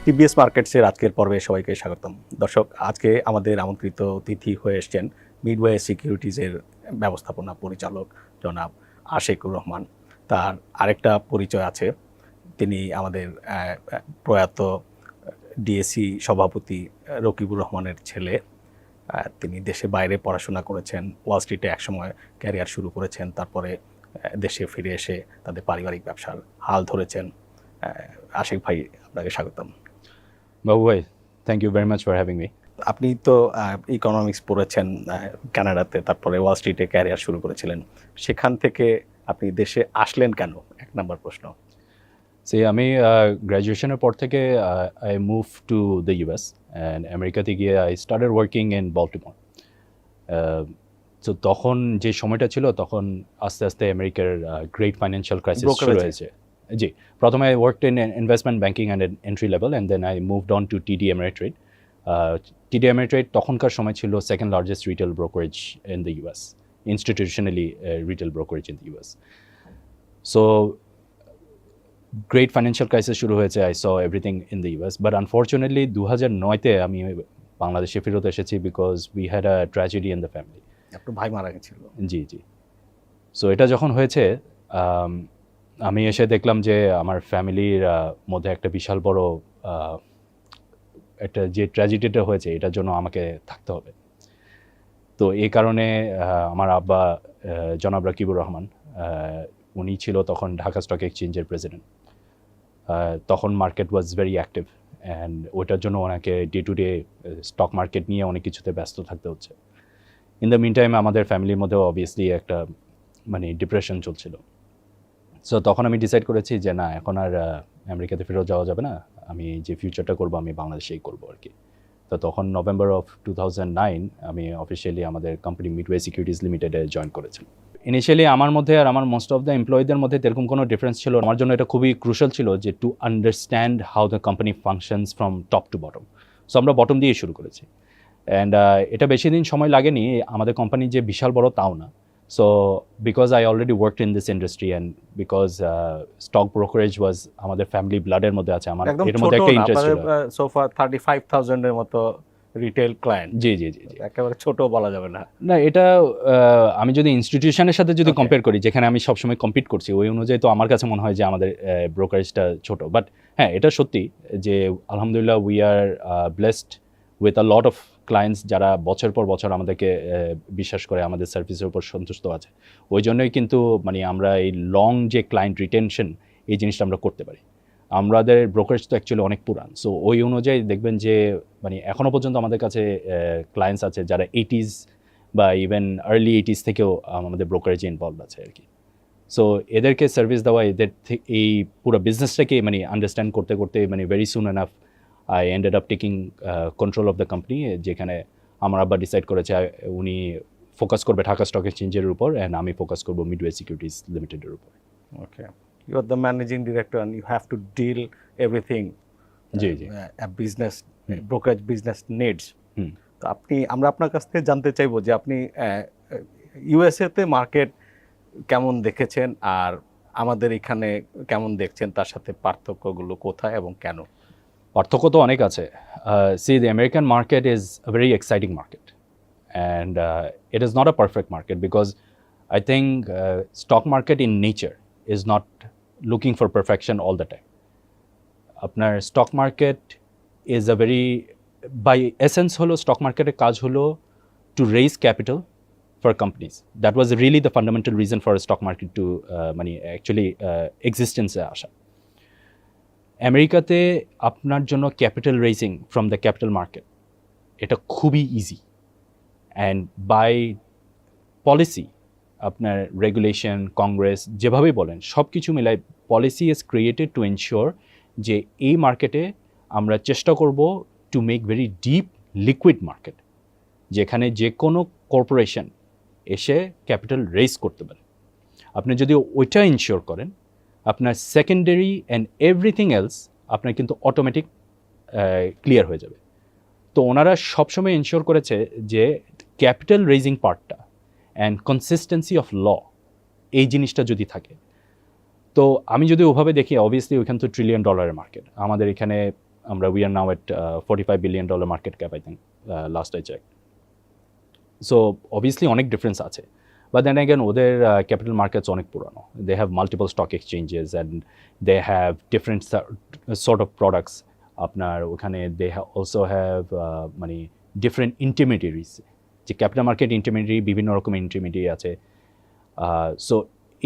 TBS মার্কেটসের আজকের পর্বে সবাইকে স্বাগতম। দর্শক, আজকে আমাদের আমন্ত্রিত অতিথি হয়ে এসছেন মিডওয়ে সিকিউরিটিজের ব্যবস্থাপনা পরিচালক জনাব আশিকুর রহমান। তার আরেকটা পরিচয় আছে, তিনি আমাদের প্রয়াত ডিএসি সভাপতি রকিবুর রহমানের ছেলে। তিনি দেশে বাইরে পড়াশোনা করেছেন, ওয়াল স্ট্রিটে একসময় ক্যারিয়ার শুরু করেছেন, তারপরে দেশে ফিরে এসে তাদের পারিবারিক ব্যবসার হাল ধরেছেন। আশিক ভাই, আপনাকে স্বাগতম। বাবু ভাই, thank you very much for having me. আপনি তো ইকোনমিক্স পড়েছেন কানাডাতে, তারপরে ওয়াল স্ট্রিটে ক্যারিয়ার শুরু করেছিলেন। সেখান থেকে আপনি দেশে আসলেন কেন, এক নম্বর প্রশ্ন। আমি গ্র্যাজুয়েশনের পর থেকে I move to the US and আমেরিকাতে গিয়ে আই স্টার্টেড ওয়ার্কিং ইন বল্টিমোর। তো তখন যে সময়টা ছিল, তখন আস্তে আস্তে আমেরিকার গ্রেট ফাইন্যান্সিয়াল ক্রাইসিস শুরু হয়েছে। জি, প্রথমে I worked in investment banking and entry level, and then I moved on to TD Ameritrade. TD Ameritrade তখনকার সময় ছিল second largest retail brokerage in the US, institutionally retail brokerage in the US. So great financial crisis শুরু হয়েছে, I saw everything in the US, but unfortunately 2009-তে আমি বাংলাদেশে ফেরত এসেছি because we had a tragedy in the family. আপনার ভাই মারা গেছিল? জি জি। সো এটা যখন হয়েছে, আমি এসে দেখলাম যে আমার ফ্যামিলির মধ্যে একটা বিশাল বড় একটা যে ট্র্যাজেডিটা হয়েছে, এটার জন্য আমাকে থাকতে হবে। তো এই কারণে আমার আব্বা জনাব রকিবুর রহমান, উনি ছিল তখন ঢাকা স্টক এক্সচেঞ্জের প্রেসিডেন্ট। তখন market was very active, and ওইটার জন্য ওনাকে day to day stock market নিয়ে অনেক কিছুতে ব্যস্ত থাকতে হচ্ছে। ইন দ্য মিন টাইম আমাদের ফ্যামিলির মধ্যেও অবভিয়াসলি একটা ডিপ্রেশন চলছিল। সো তখন আমি ডিসাইড করেছি যে না, এখন আর আমেরিকাতে ফেরত যাওয়া যাবে না, আমি যে ফিউচারটা করবো আমি বাংলাদেশেই করবো আর কি। তো তখন নভেম্বর অফ 2009 আমি অফিসিয়ালি আমাদের কোম্পানি মিডওয়ে সিকিউরিটিজ লিমিটেডে জয়েন করেছিলাম। ইনিশিয়ালি আমার মধ্যে আর আমার মোস্ট অফ দ্য এমপ্লয়ীদের মধ্যে এরকম কোনো ডিফারেন্স ছিল। আমার জন্য এটা খুবই ক্রুশাল ছিল যে to understand how the company functions from top to bottom. So আমরা বটম দিয়ে শুরু করেছি, অ্যান্ড এটা বেশি দিন সময় লাগেনি। আমাদের কোম্পানি যে বিশাল বড় তাও না। So because I already worked in this industry and because stock brokerage was আমাদের ফ্যামিলি ব্লাডের মধ্যে আছে, আমার এর মধ্যে একটা ইন্টারেস্ট ছিল। সোফা 35,000 এর মতো রিটেল ক্লায়েন্ট। জি জি জি, একেবারে ছোট বলা যাবে না। না, এটা আমি যদি ইনস্টিটিউশনের সাথে যদি কম্পেয়ার করি, যেখানে আমি সবসময় কম্পিট করছি, ওই অনুযায়ী তো আমার কাছে মনে হয় যে আমাদের ব্রোকারেজটা ছোট। বাট হ্যাঁ, এটা সত্যি যে আলহামদুলিল্লাহ we are blessed with a lot of clients যারা বছর পর বছর আমাদেরকে বিশ্বাস করে, আমাদের সার্ভিসের উপর সন্তুষ্ট আছে। ওই জন্যই কিন্তু আমরা এই লং যে ক্লায়েন্ট রিটেনশন, এই জিনিসটা আমরা করতে পারি। আমাদের ব্রোকারেজ তো অ্যাকচুয়ালি অনেক পুরান। সো ওই অনুযায়ী দেখবেন যে এখনও পর্যন্ত আমাদের কাছে ক্লায়েন্টস আছে যারা 80s বা ইভেন আর্লি 80s থেকেও আমাদের ব্রোকারেজে ইনভলভ আছে আর কি। সো এদেরকে সার্ভিস দেওয়া, এদের এই পুরো বিজনেসটাকে আন্ডারস্ট্যান্ড করতে করতে very soon enough I ended up taking control of the company, যেখানে আমার আব্বা ডিসাইড করেছে উনি ফোকাস করবে ঢাকা স্টক এক্সচেঞ্জের উপর, অ্যান্ড আমি ফোকাস করবো মিডওয়ে সিকিউরিটিজ লিমিটেডের উপর। ওকে, you are the managing director and you have to deal everything a business brokerage business needs. তো আমরা আপনার কাছ থেকে জানতে চাইবো যে আপনি ইউএসএ তে মার্কেট কেমন দেখেছেন আর আমাদের এখানে কেমন দেখছেন, তার সাথে পার্থক্যগুলো কোথায় এবং কেন? পার্থক্য তো অনেক আছে। See, the American market is a very exciting market, and it is not a perfect market because I think stock market in nature is not looking for perfection all the time. আপনার stock market is a very, by essence হলো stock মার্কেটের কাজ হলো to raise capital for companies. That was really the fundamental reason for stock market to actually এক্সিস্টেন্সে আসা। আমেরিকাতে আপনার জন্য capital raising from the capital market এটা খুবই ইজি, অ্যান্ড বাই পলিসি আপনার রেগুলেশন, কংগ্রেস যেভাবেই বলেন, সব কিছু মিলাই policy is created to ensure যে এই মার্কেটে আমরা চেষ্টা করব to make very deep liquid market, যেখানে যে কোনো কর্পোরেশন এসে ক্যাপিটাল রেইজ করতে পারে। আপনি যদি ওইটা ইনশিওর করেন, আপনার সেকেন্ডারি অ্যান্ড এভরিথিং এলস আপনার কিন্তু অটোমেটিক ক্লিয়ার হয়ে যাবে। তো ওনারা সবসময় ইনশিওর করেছে যে ক্যাপিটাল রেইজিং পার্টটা অ্যান্ড কনসিস্টেন্সি অফ ল, এই জিনিসটা যদি থাকে, তো আমি যদি ওভাবে দেখি, অবভিয়াসলি ওইখানে তো $1 ট্রিলিয়ন মার্কেট, আমাদের এখানে we are now at $45 billion market cap, I think, last I checked. So obviously অনেক difference আছে. But then again, ওদের capital markets অনেক পুরানো. They have multiple stock exchanges and they have different sort of products. আপনার ওখানে they also have মানে different intermediaries. যে capital market intermediary বিভিন্ন রকম intermediary আছে. So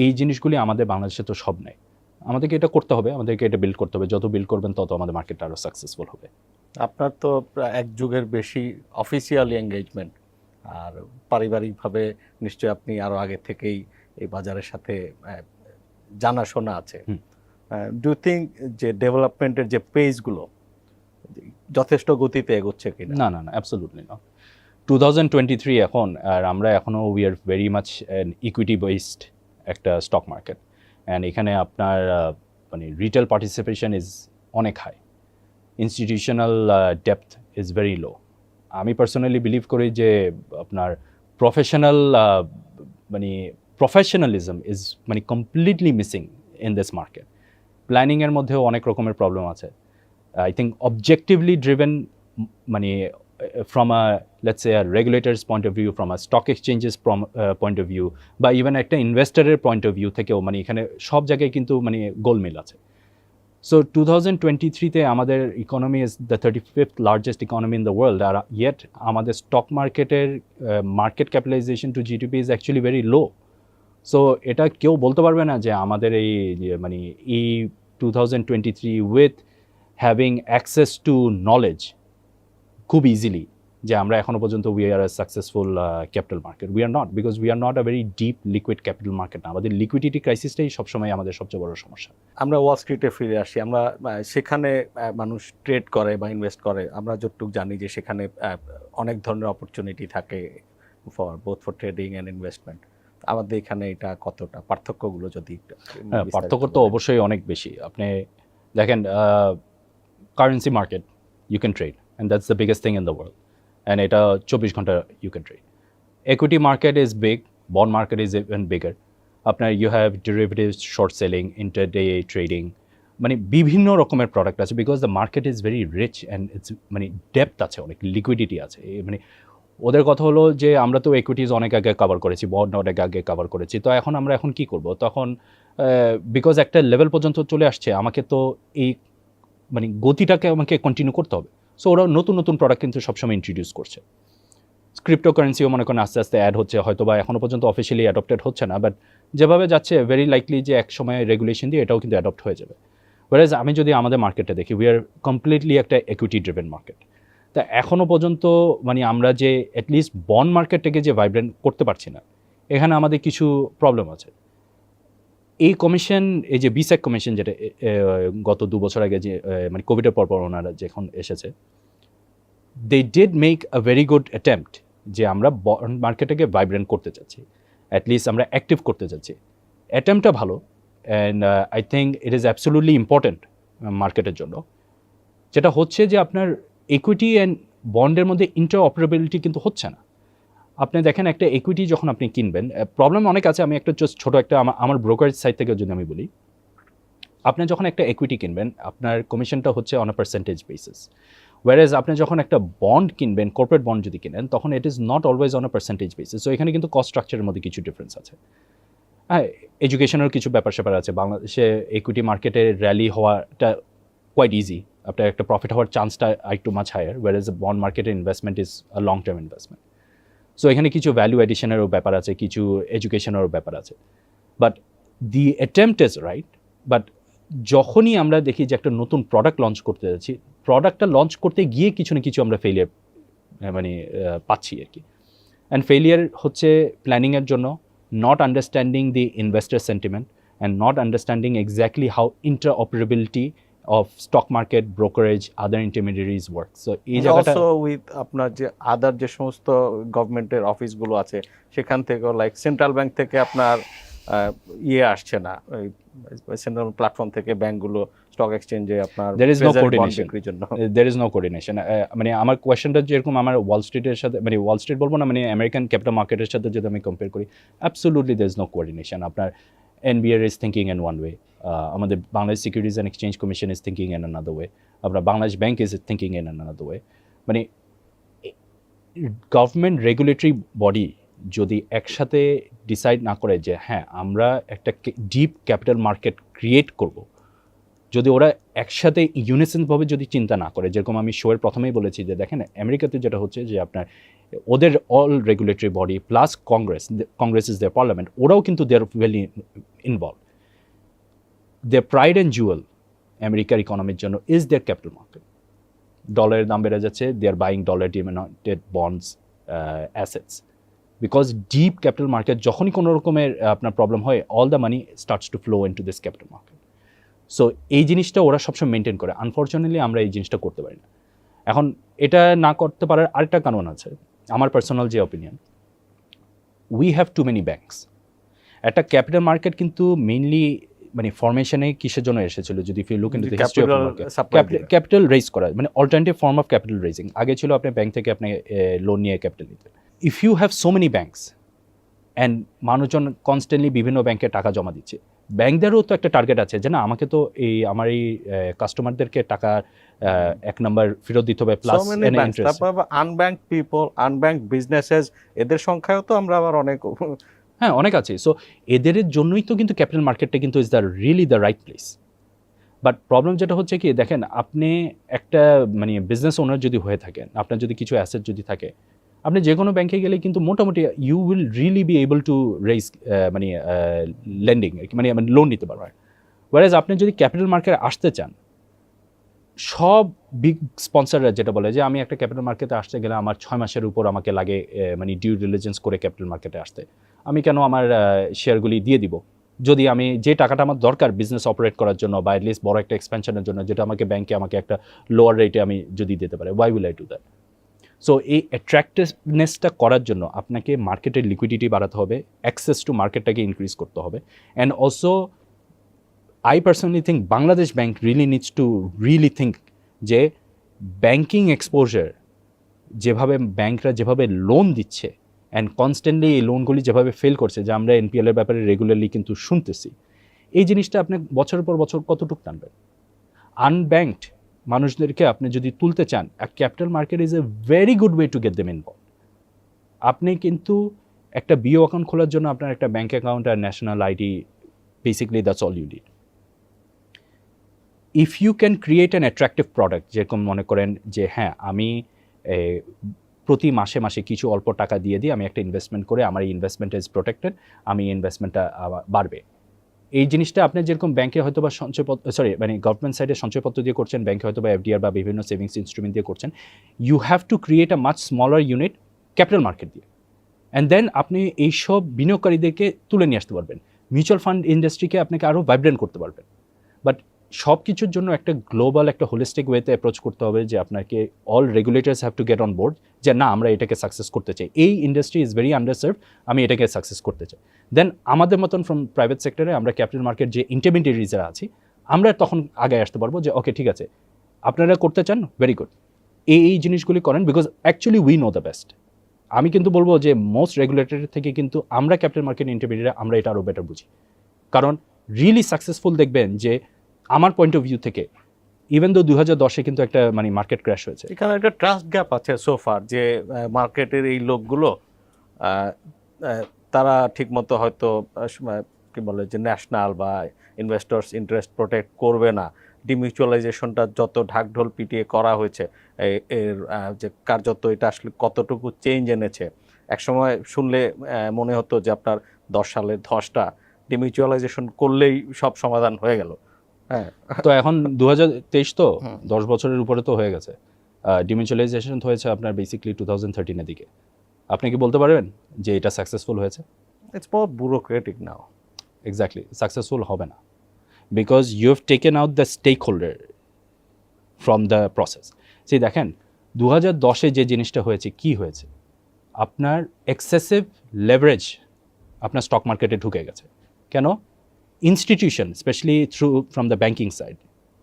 এই জিনিসগুলি আমাদের বাংলাদেশে তো সব নেই। আমাদেরকে এটা করতে হবে, আমাদেরকে এটা বিল্ড করতে হবে। যত বিল্ড করবেন তত আমাদের মার্কেটটা আরও সাকসেসফুল হবে। আপনার তো প্রায় এক যুগের বেশি অফিসিয়াল এঙ্গেজমেন্ট, আর পারিবারিকভাবে নিশ্চয়ই আপনি আরও আগে থেকেই এই বাজারের সাথে জানাশোনা আছে। ডু ইউ থিঙ্ক যে ডেভেলপমেন্টের যে পেজগুলো যথেষ্ট গতিতে এগোচ্ছে কিনা? না, অ্যাবসলিউটলি না। 2023 এখন, আর আমরা এখনও we are very much an equity based একটা স্টক মার্কেট, অ্যান্ড এখানে আপনার মানে রিটেল পার্টিসিপেশন ইজ অনেক high, institutional depth is very low. আমি পার্সোনালি বিলিভ করি যে আপনার প্রফেশনালিজম ইজ মানে completely missing in this market. প্ল্যানিংয়ের মধ্যেও অনেক রকমের প্রবলেম আছে। I think objectively driven মানে from a let's say a regulator's point of view, from a stock exchanges point of view, বা even একটা ইনভেস্টরের পয়েন্ট অফ ভিউ থেকেও মানে এখানে সব জায়গায় কিন্তু মানে গোলমেল আছে। সো 2023-তে আমাদের economy is the 35th largest economy in the world, আর ইয়েট আমাদের স্টক মার্কেটের market capitalization to GDP is actually very low. So এটা কেউ বলতে পারবে না যে আমাদের এই মানে এই 2023 with having access to knowledge খুব ইজিলি যে আমরা এখনো পর্যন্ত we are a successful capital market. We are not, because we are not a very deep liquid capital market না। আমাদের লিকুইডিটি ক্রাইসিসটাই সবসময় আমাদের সবচেয়ে বড় সমস্যা। আমরা ওয়াল স্ট্রিটে ফিরে আসি। আমরা সেখানে মানুষ ট্রেড করে বা ইনভেস্ট করে, আমরা যতটুকু জানি যে সেখানে অনেক ধরনের অপরচুনিটি থাকে for both for trading and investment. আমাদের এখানে এটা কতটা পার্থক্যগুলো যদি পার্থক্য তো অবশ্যই অনেক বেশি। আপনি দেখেন currency market you can trade, and that's the biggest thing in the world, and এটা 24 ঘন্টা you can trade. Equity market is big, bond market is even bigger. আপনার you have derivatives, short selling, intraday trading, মানে বিভিন্ন রকমের product আছে, because the market is very rich and it's মানে depth আছে, অনেক লিকুইডিটি আছে। মানে ওদের কথা হলো যে আমরা তো একুইটিজ অনেক আগে কভার করেছি, বন্ড অনেক আগে কভার করেছি, তো এখন আমরা কি করব? তখন বিকজ একটা লেভেল পর্যন্ত চলে আসছে, আমাকে তো এই মানে গতিটাকে আমাকে কন্টিনিউ করতে হবে। সো ওরা নতুন নতুন প্রোডাক্ট কিন্তু সবসময় ইন্ট্রোডিউস করছে। ক্রিপ্টোকারেন্সিও মনে করেন আস্তে আস্তে অ্যাড হচ্ছে, হয়তো বা এখনও পর্যন্ত অফিসিয়ালি অ্যাডপ্টেড হচ্ছে না, বাট যেভাবে যাচ্ছে ভেরি লাইকলি যে এক সময় রেগুলেশন দিয়ে এটাও কিন্তু অ্যাডপ্ট হয়ে যাবে। ওয়ারেজ আমি যদি আমাদের মার্কেটটা দেখি, উই আর কমপ্লিটলি একটা একুইটি ড্রিভেন মার্কেট। তা এখনও পর্যন্ত মানে আমরা যে অ্যাটলিস্ট বন্ড মার্কেটটাকে যে ভাইব্রেন্ট করতে পারছি না, এখানে আমাদের কিছু প্রবলেম আছে। এই কমিশন, এই যে বিসেক কমিশন যেটা গত 2 বছর আগে যে মানে কোভিডের পর ওনারা যখন এসেছে, they did make a very good attempt যে আমরা বন্ড মার্কেটটাকে ভাইব্রেন্ট করতে চাচ্ছি, অ্যাটলিস্ট আমরা অ্যাক্টিভ করতে চাচ্ছি। অ্যাটেম্পটটা ভালো, and I think it is absolutely important মার্কেটের জন্য। যেটা হচ্ছে যে আপনার ইকুইটি অ্যান্ড বন্ডের মধ্যে ইন্টারঅপারেবিলিটি কিন্তু হচ্ছে না। আপনি দেখেন একটা ইকুইটি যখন আপনি কিনবেন, প্রবলেম অনেক আছে। আমি একটা জাস্ট ছোটো একটা আমার ব্রোকারেজ সাইড থেকে যদি আমি বলি, আপনি যখন একটা ইকুইটি কিনবেন আপনার কমিশনটা হচ্ছে অন আ পার্সেন্টেজ বেসিস, ওয়ারেজ আপনি যখন একটা বন্ড কিনবেন, কর্পোরেট বন্ড যদি কিনেন, তখন it is not always on a percentage basis. So এখানে কিন্তু কস্ট স্ট্রাকচারের মধ্যে কিছু ডিফারেন্স আছে। হ্যাঁ, এডুকেশনের কিছু ব্যাপার স্যাপার আছে। বাংলাদেশে ইকুইটি মার্কেটে র্যালি হওয়াটা কোয়াইট ইজি, আপনার একটা প্রফিট হওয়ার চান্সটা একটু মাছ হায়ার, ওয়ারেজ বন্ড মার্কেটের investment is a long term investment. So এখানে কিছু ভ্যালু এডিশনেরও ব্যাপার আছে, কিছু এডুকেশনেরও ব্যাপার আছে। But the attempt is right. But যখনই আমরা দেখি যে একটা নতুন প্রোডাক্ট লঞ্চ করতে যাচ্ছি, প্রোডাক্টটা লঞ্চ করতে গিয়ে কিছু না কিছু আমরা ফেলিয়ার মানে পাচ্ছি আর কি। অ্যান্ড ফেলিয়ার হচ্ছে প্ল্যানিংয়ের জন্য, not understanding the investor sentiment and not understanding exactly how interoperability of stock market, brokerage, other intermediaries work. So এই জায়গাটা also with আপনার যে আদার যে সমস্ত গভর্নমেন্টের অফিসগুলো আছে, সেখান থেকে লাইক সেন্ট্রাল ব্যাংক থেকে আপনার আসছে না, সেন্ট্রাল প্ল্যাটফর্ম থেকে ব্যাংকগুলো স্টক এক্সচেঞ্জে আপনার there is no coordination. বিক্রির জন্য there is no coordination. মানে আমার কোয়েশ্চনটা যেরকম আমার ওয়াল স্ট্রিটের সাথে, মানে ওয়াল স্ট্রিট বলবো না, মানে আমেরিকান ক্যাপিটাল মার্কেটের সাথে যদি আমি কম্পেয়ার করি, absolutely there is no coordination. আপনার NBR is thinking in one way, আমাদের Bangladesh securities and exchange commission is thinking in another way, আপনার Bangladesh bank is thinking in another way. মানে গভর্নমেন্ট রেগুলেটরি বডি যদি একসাথে ডিসাইড না করে যে হ্যাঁ আমরা একটা ডিপ ক্যাপিটাল মার্কেট ক্রিয়েট করব, যদি ওরা একসাথে ইউনিসেনভাবে যদি চিন্তা না করে, যেরকম আমি শোয়ের প্রথমেই বলেছি যে দেখেন আমেরিকাতে যেটা হচ্ছে যে আপনার ওদের all regulatory body plus Congress is their parliament, ওরাও কিন্তু they are very involve. Their pride and jewel আমেরিকার ইকোনমির জন্য ইজ দেয়ার ক্যাপিটাল মার্কেট। ডলারের দাম বেড়ে যাচ্ছে, they are buying dollar denominated bonds assets, because deep capital market যখনই কোনো রকমের আপনার প্রবলেম হয়, all the money starts to flow into this capital market. So এই জিনিসটা ওরা সবসময় মেনটেন করে। আনফর্চুনেটলি আমরা এই জিনিসটা করতে পারি না। এখন এটা না করতে পারার আরেকটা কারণ আছে, আমার পার্সোনাল যে opinion, we have too many banks. একটা ক্যাপিটাল মার্কেট কিন্তু মেইনলি মানে ফরমেশনে কিসের জন্য এসেছিল, যদি if you look into the history of market, capital raise করা, মানে alternative form of capital raising. আগে ছিল আপনি ব্যাংক থেকে আপনি লোন নিয়ে ক্যাপিটাল নিতেন। If you have so many banks and মানুষজন কনস্ট্যান্টলি বিভিন্ন ব্যাংকে টাকা জমা দিচ্ছে, ব্যাংকদেরও তো একটা টার্গেট আছে যে না আমাকে তো আমার এই কাস্টমারদেরকে টাকা এক নাম্বার ফেরত দিতে হবে, প্লাস ইন্টারেস্ট। আনব্যাংক পিপল, আনব্যাংক বিজনেসেস, এদের সংখ্যাও তো আমরা আবার অনেক, হ্যাঁ অনেক আছে। সো এদের জন্যই তো কিন্তু ক্যাপিটাল মার্কেটটা কিন্তু is the really the right place. But problem যেটা হচ্ছে কি, দেখেন আপনি একটা মানে বিজনেস ওনার যদি হয়ে থাকেন, আপনার যদি কিছু অ্যাসেট যদি থাকে, আপনি যে কোনো ব্যাংকে গেলে কিন্তু মোটামুটি you will really be able to raise মানে লেন্ডিং, মানে লোন নিতে পারবেন। ওয়ারেজ আপনি যদি ক্যাপিটাল মার্কেটে আসতে চান, সব বিগ স্পন্সররা যেটা বলে যে আমি একটা ক্যাপিটাল মার্কেটে আসতে গেলে আমার 6 মাসের উপর আমাকে লাগে মানে ডিউ ডিলিজেন্স করে ক্যাপিটাল মার্কেটে আসতে, আমি কেন আমার শেয়ারগুলি দিয়ে দিব, যদি আমি যে টাকাটা আমার দরকার বিজনেস অপারেট করার জন্য বা অ্যাটলিস্ট বড় একটা এক্সপেনশনের জন্য, যেটা আমাকে ব্যাংকে আমাকে একটা লোয়ার রেটে আমি যদি দিতে পারে, why will I do that? So এই অ্যাট্রাক্টিভনেসটা করার জন্য আপনাকে মার্কেটের লিকুইডিটি বাড়াতে হবে, অ্যাক্সেস টু মার্কেটটাকে ইনক্রিজ করতে হবে। And also I personally think Bangladesh bank needs to think যে ব্যাংকিং এক্সপোজার, যেভাবে ব্যাংকরা যেভাবে লোন দিচ্ছে অ্যান্ড কনস্ট্যান্টলি এই লোনগুলি যেভাবে ফেল করছে, যে আমরা এনপিএল এর ব্যাপারে রেগুলারলি কিন্তু শুনতেছি, এই জিনিসটা আপনি বছরের পর বছর কতটুকু টানবেন? আনব্যাংকড মানুষদেরকে আপনি যদি তুলতে চান, capital market is a very good way to get them involve. আপনি কিন্তু একটা বিও অ্যাকাউন্ট খোলার জন্য আপনার একটা ব্যাংক অ্যাকাউন্ট আর national ID, basically that's all you need. If you can create an attractive product, যেরকম মনে করেন যে হ্যাঁ আমি প্রতি মাসে মাসে কিছু অল্প টাকা দিয়ে আমি একটা ইনভেস্টমেন্ট করে আমার এই ইনভেস্টমেন্ট ইজ প্রোটেক্টেড, আমি ইনভেস্টমেন্টটা বাড়বে। এই জিনিসটা আপনি যেরকম ব্যাংকে হয়তো বা মানে গভর্নমেন্ট সাইডে সঞ্চয়পত্র দিয়ে করছেন, ব্যাংকে হয়তো বা এফডিআর বা বিভিন্ন সেভিংস ইনস্ট্রুমেন্ট দিয়ে করছেন, you have to create a much smaller unit capital market দিয়ে, অ্যান্ড দেন আপনি এইসব বিনিয়োগকারীদেরকে তুলে নিয়ে আসতে পারবেন, মিউচুয়াল ফান্ড ইন্ডাস্ট্রিকে আপনাকে আরও ভাইব্রেন্ট করতে পারবেন। বাট সব কিছুর জন্য একটা গ্লোবাল একটা হোলিস্টিক ওয়েতে অ্যাপ্রোচ করতে হবে, যে আপনাকে all regulators have to get on board, যে না আমরা এটাকে সাকসেস করতে চাই, এই ইন্ডাস্ট্রি ইজ ভেরি আন্ডারসার্ভ, আমি এটাকে সাকসেস করতে চাই। দেন আমাদের মতন ফ্রম প্রাইভেট সেক্টরে আমরা ক্যাপিটাল মার্কেট যে ইন্টারমিডিয়েটারিজরা আছি, আমরা তখন আগে আসতে পারবো যে ওকে ঠিক আছে আপনারা করতে চান, ভেরি গুড, এই জিনিসগুলি করেন, because actually we know the best. আমি কিন্তু বলবো যে মোস্ট রেগুলেটরের থেকে কিন্তু আমরা ক্যাপিটাল মার্কেট ইন্টারমিডিয়েট আমরা এটা আরও বেটার বুঝি, কারণ রিয়েলি সাকসেসফুল দেখবেন যে আমার পয়েন্ট অফ ভিউ থেকে, ইভেন দো 2010-এ কিন্তু একটা মানে মার্কেট ক্র্যাশ হয়েছে, এখানে একটা ট্রাস্ট গ্যাপ আছে সোফার, যে মার্কেটের এই লোকগুলো তারা ঠিকমতো হয়তো কি বলে যে ন্যাশনাল বা ইনভেস্টর্স ইন্টারেস্ট প্রোটেক্ট করবে না। ডিমিউচুয়ালাইজেশনটা যত ঢাকঢোল পিটিয়ে করা হয়েছে, এর যে কার্যত এটা আসলে কতটুকু চেঞ্জ এনেছে, একসময় শুনলে মনে হতো যে আপনার 10 সালের ধসটা ডিমিউচুয়ালাইজেশন করলেই সব সমাধান হয়ে গেল। হ্যাঁ, তো এখন 2023 তো 10 বছরের উপরে তো হয়ে গেছে। ডিমিউচুয়ালাইজেশন হয়েছে আপনার বেসিক্যালি 2013-এর দিকে। আপনি কি বলতে পারবেন যে এটা সাকসেসফুল হয়েছে? It's more bureaucratic now. Exactly, successful হবে না, because you have taken out the stakeholder from the process. সেই দেখেন 2010-এ যে জিনিসটা হয়েছে, কি হয়েছে, আপনার এক্সেসিভ লেভারেজ আপনার স্টক মার্কেটে ঢুকে গেছে। কেন? Institution, specially from the banking side,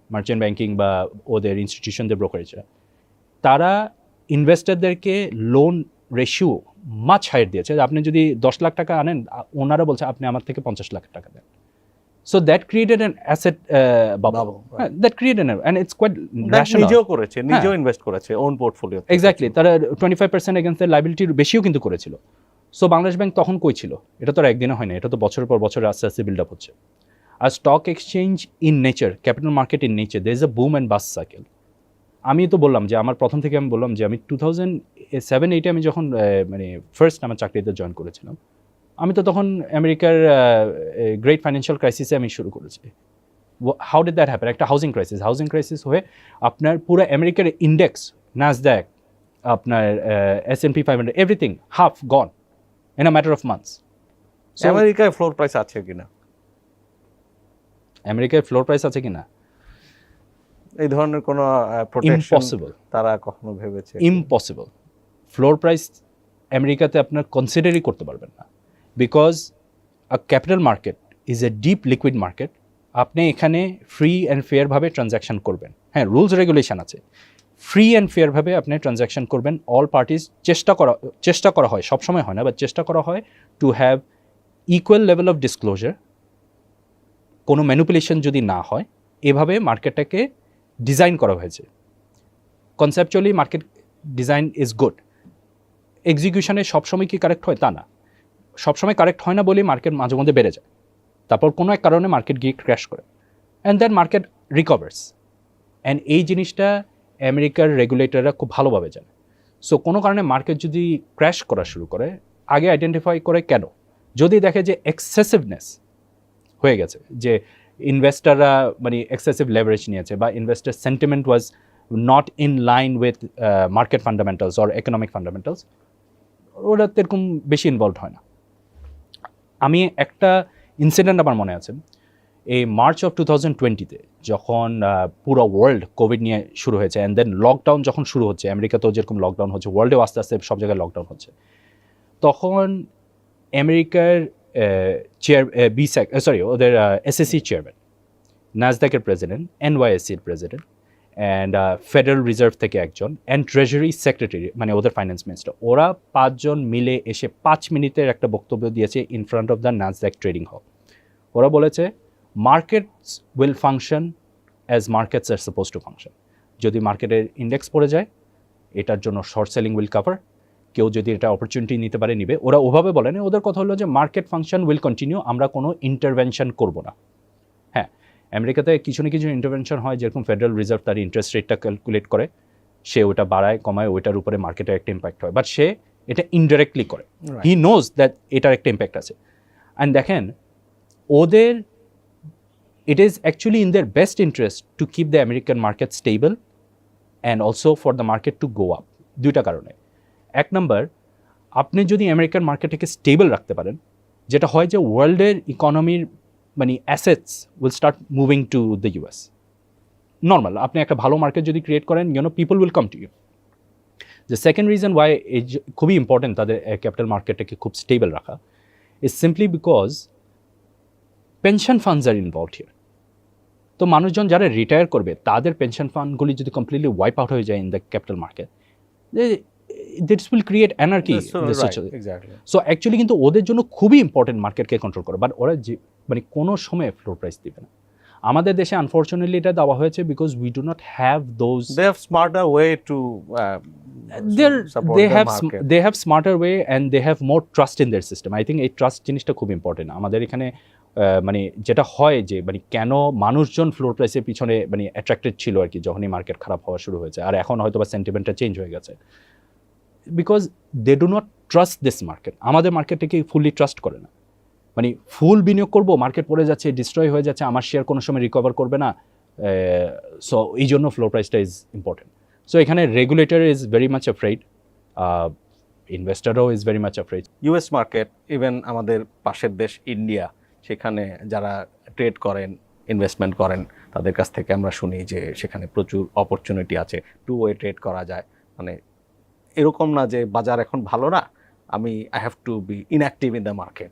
merchant banking বা ওদের ইনস্টিটিউশনদের ব্রোকারেজরা, তারা ইনভেস্টরদেরকে লোন রেশিও মাছ হায়ার দিয়েছে। আপনি যদি 10 লাখ টাকা আনেন, ওনারা বলছে আপনি আমার থেকে 50 লাখ টাকা দেন। So that created an asset bubble. Bubble, right. That created and it's quite bank rational. নিজেও করেছে, নিজেও ইনভেস্ট করেছে ওন পোর্টফোলিও। এক্স্যাক্টলি, তারা 25% এগেন্স্ট দ্য লাইবিলিটির বেশিও কিন্তু করেছিল। সো বাংলাদেশ ব্যাংক তখন কই ছিল? এটা তো আর একদিনে হয় না, এটা তো বছরের পর বছর আস্তে আস্তে বিল্ড আপ হচ্ছে। আর stock exchange in nature, capital market in nature, there is a boom and bust cycle. আমি তো বললাম যে আমার প্রথম থেকে আমি বললাম যে আমি 2007-8 আমি যখন মানে ফার্স্ট আমার চাকরিতে জয়েন করেছিলাম, আমি তো তখন আমেরিকার গ্রেট ফাইন্যান্সিয়াল ক্রাইসিসে আমি শুরু করেছি। How did that happen? একটা হাউজিং ক্রাইসিস হয়ে আপনার পুরো আমেরিকার ইন্ডেক্স, নাসড্যাক, আপনার S&P 500, everything half gone in a matter of months. আমেরিকায় ফ্লোর প্রাইস আছে কিনা? আমেরিকায় ফ্লোর প্রাইস আছে কিনা? এই ধরনের কোনো প্রোটেকশন ইম্পসিবল, তারা কখনো ভেবেছে? ইম্পসিবল। ফ্লোর প্রাইস আমেরিকাতে আপনার কনসিডারই করতে পারবেন না, because a capital market is a deep liquid market. আপনি এখানে ফ্রি অ্যান্ড ফেয়ারভাবে ট্রানজ্যাকশন করবেন। হ্যাঁ, রুলস রেগুলেশন আছে, ফ্রি অ্যান্ড ফেয়ারভাবে আপনি ট্রানজ্যাকশন করবেন। অল পার্টিস চেষ্টা করা হয়, সবসময় হয় না, বাট চেষ্টা করা হয় to have equal level of disclosure, কোনো ম্যানিপুলেশন যদি না হয়। এভাবে মার্কেটটাকে ডিজাইন করা হয়েছে। Conceptually market design is good. এক্সিকিউশনে সবসময় কি কারেক্ট হয় তা না, সবসময় কারেক্ট হয় না বলেই মার্কেট মাঝে মধ্যে বেড়ে যায়, তারপর কোনো এক কারণে মার্কেট গিয়ে ক্র্যাশ করে, and then market recovers. And এই জিনিসটা আমেরিকার রেগুলেটররা খুব ভালোভাবে জানে। সো কোনো কারণে মার্কেট যদি ক্র্যাশ করা শুরু করে, আগে আইডেন্টিফাই করে কেন। যদি দেখে যে এক্সেসিভনেস হয়ে গেছে, যে ইনভেস্টাররা মানে এক্সেসিভ লেভারেজ নিয়েছে, বা investor sentiment was not in line with market fundamentals or economic fundamentals, ওরা তো এরকম বেশি ইনভলভ হয় না। আমি একটা ইনসিডেন্ট আমার মনে আছে, এই মার্চ অফ 2020-তে যখন পুরো ওয়ার্ল্ড কোভিড নিয়ে শুরু হয়েছে, অ্যান্ড দেন লকডাউন যখন শুরু হচ্ছে, আমেরিকাতেও যেরকম লকডাউন হচ্ছে, ওয়ার্ল্ডেও আস্তে আস্তে সব জায়গায় লকডাউন হচ্ছে, তখন আমেরিকার ওদের SEC চেয়ারম্যান, নাসডাকের প্রেসিডেন্ট, NYSE-র প্রেসিডেন্ট, অ্যান্ড ফেডারেল রিজার্ভ থেকে একজন, অ্যান্ড ট্রেজারি সেক্রেটারি মানে ওদের ফাইন্যান্স মিনিস্টার, ওরা 5 জন মিলে এসে 5 মিনিটের একটা বক্তব্য দিয়েছে in front of the Nasdaq trading hall. ওরা বলেছে markets will function as markets are suppose to function. যদি মার্কেটের ইন্ডেক্স পড়ে যায়, এটার জন্য শর্ট সেলিং উইল কাভার, কেউ যদি এটা অপরচুনিটি নিতে পারে নিবে। ওরা ওভাবে বলে না, ওদের কথা হলো যে মার্কেট ফাংশন উইল কন্টিনিউ, আমরা কোনো ইন্টারভেনশন করব না। হ্যাঁ, আমেরিকাতে কিছু না কিছু ইন্টারভেনশন হয়, যেরকম ফেডারেল রিজার্ভ তার ইন্টারেস্ট রেটটা ক্যালকুলেট করে, সে ওটা বাড়ায় কমায়, ওইটার উপরে মার্কেটের একটা ইম্প্যাক্ট হয়, বাট সে এটা ইনডাইরেক্টলি করে। হি নোজ দ্যাট এটার একটা ইম্প্যাক্ট আছে। অ্যান্ড দেখেন, ওদের it is actually in their best interest to keep the American market stable and also for the market to go up. দুইটা কারণে। এক নম্বর, আপনি যদি আমেরিকান মার্কেটকে স্টেবল রাখতে পারেন, যেটা হয় যে ওয়ার্ল্ডের ইকোনমির মানে assets will start moving to the US। Normal আপনি একটা ভালো মার্কেট যদি ক্রিয়েট করেন, people will come to you. The second reason why খুবই ইম্পর্টেন্ট তাদের ক্যাপিটাল মার্কেটটাকে খুব স্টেবল রাখা is simply because pension funds are involved here. তো মানুষজন যারা রিটায়ার করবে, তাদের পেনশন ফান্ডগুলি যদি কমপ্লিটলি ওয়াইপ আউট হয়ে যায় in the capital market, this will create anarchy. So actually কিন্তু ওদের জন্য খুবই ইম্পর্টেন্ট মার্কেটকে কন্ট্রোল করা, বাট ওরা যে মানে কোনো সময় ফ্লোর প্রাইস দিবে না। আমাদের দেশে আনফর্চুনেটলি এটা দেওয়া হয়েছে because we do not have those, they have smarter way and they have more trust in their system. I think এই ট্রাস্ট জিনিসটা খুব ইম্পর্টেন্ট আমাদের এখানে। মানে যেটা হয় যে মানে কেন মানুষজন ফ্লোর প্রাইসের পিছনে মানে অ্যাট্রাক্টেড ছিল আর কি, যখনই মার্কেট খারাপ হওয়া শুরু হয়েছে, আর এখন হয়তো বা সেন্টিমেন্টটা চেঞ্জ হয়ে গেছে, because they do not trust this market. আমাদের মার্কেটটাকে ফুললি ট্রাস্ট করে না, মানে ফুল বিনিয়োগ করবো, মার্কেট পড়ে যাচ্ছে, ডিস্ট্রয় হয়ে যাচ্ছে, আমার শেয়ার কোনো সময় রিকভার করবে না। সো এই জন্য ফ্লোর প্রাইসটা ইজ ইম্পর্টেন্ট। সো এখানে regulator is very much afraid, ইনভেস্টারও is very much afraid. US market, even আমাদের পাশের দেশ ইন্ডিয়া, সেখানে যারা ট্রেড করেন, ইনভেস্টমেন্ট করেন, তাদের কাছ থেকে আমরা শুনি যে সেখানে প্রচুর অপরচুনিটি আছে, টু ওয়ে ট্রেড করা যায়। মানে এরকম না যে বাজার এখন ভালো না, I have to be inactive in the market.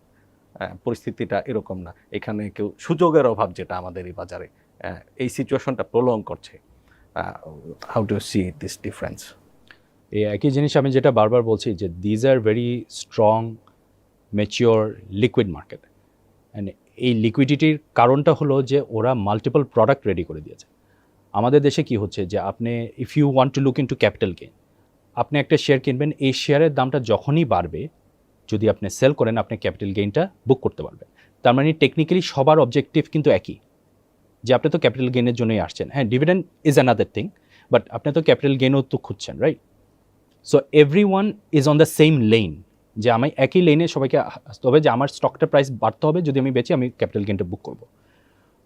পরিস্থিতিটা এরকম না, এখানে কেউ সুযোগের অভাব যেটা আমাদের এই বাজারে, এই সিচুয়েশনটা প্রলং করছে। How do C this difference? এই একই জিনিস আমি যেটা বারবার বলছি যে these are very strong mature liquid market, and এই লিকুইডিটির কারণটা হলো যে ওরা মাল্টিপল প্রোডাক্ট রেডি করে দিয়েছে। আমাদের দেশে কি হচ্ছে যে আপনি if you want to look into capital gain, আপনি একটা শেয়ার কিনবেন, এই শেয়ারের দামটা যখনই বাড়বে যদি আপনি সেল করেন আপনি ক্যাপিটাল গেইনটা বুক করতে পারবেন। তার মানে টেকনিক্যালি সবার অবজেক্টিভ কিন্তু একই, যে আপনি তো ক্যাপিটাল গেইনের জন্যই আসছেন। হ্যাঁ, dividend is another thing, but আপনি তো ক্যাপিটাল গেইনও তো খুঁজছেন, right? So every one is on the same lane, যে আমি একই লেনে সবাইকে আসতে হবে যে আমার স্টকটার প্রাইস বাড়তে হবে, যদি আমি বেচি আমি ক্যাপিটাল গেইনটা বুক করবো।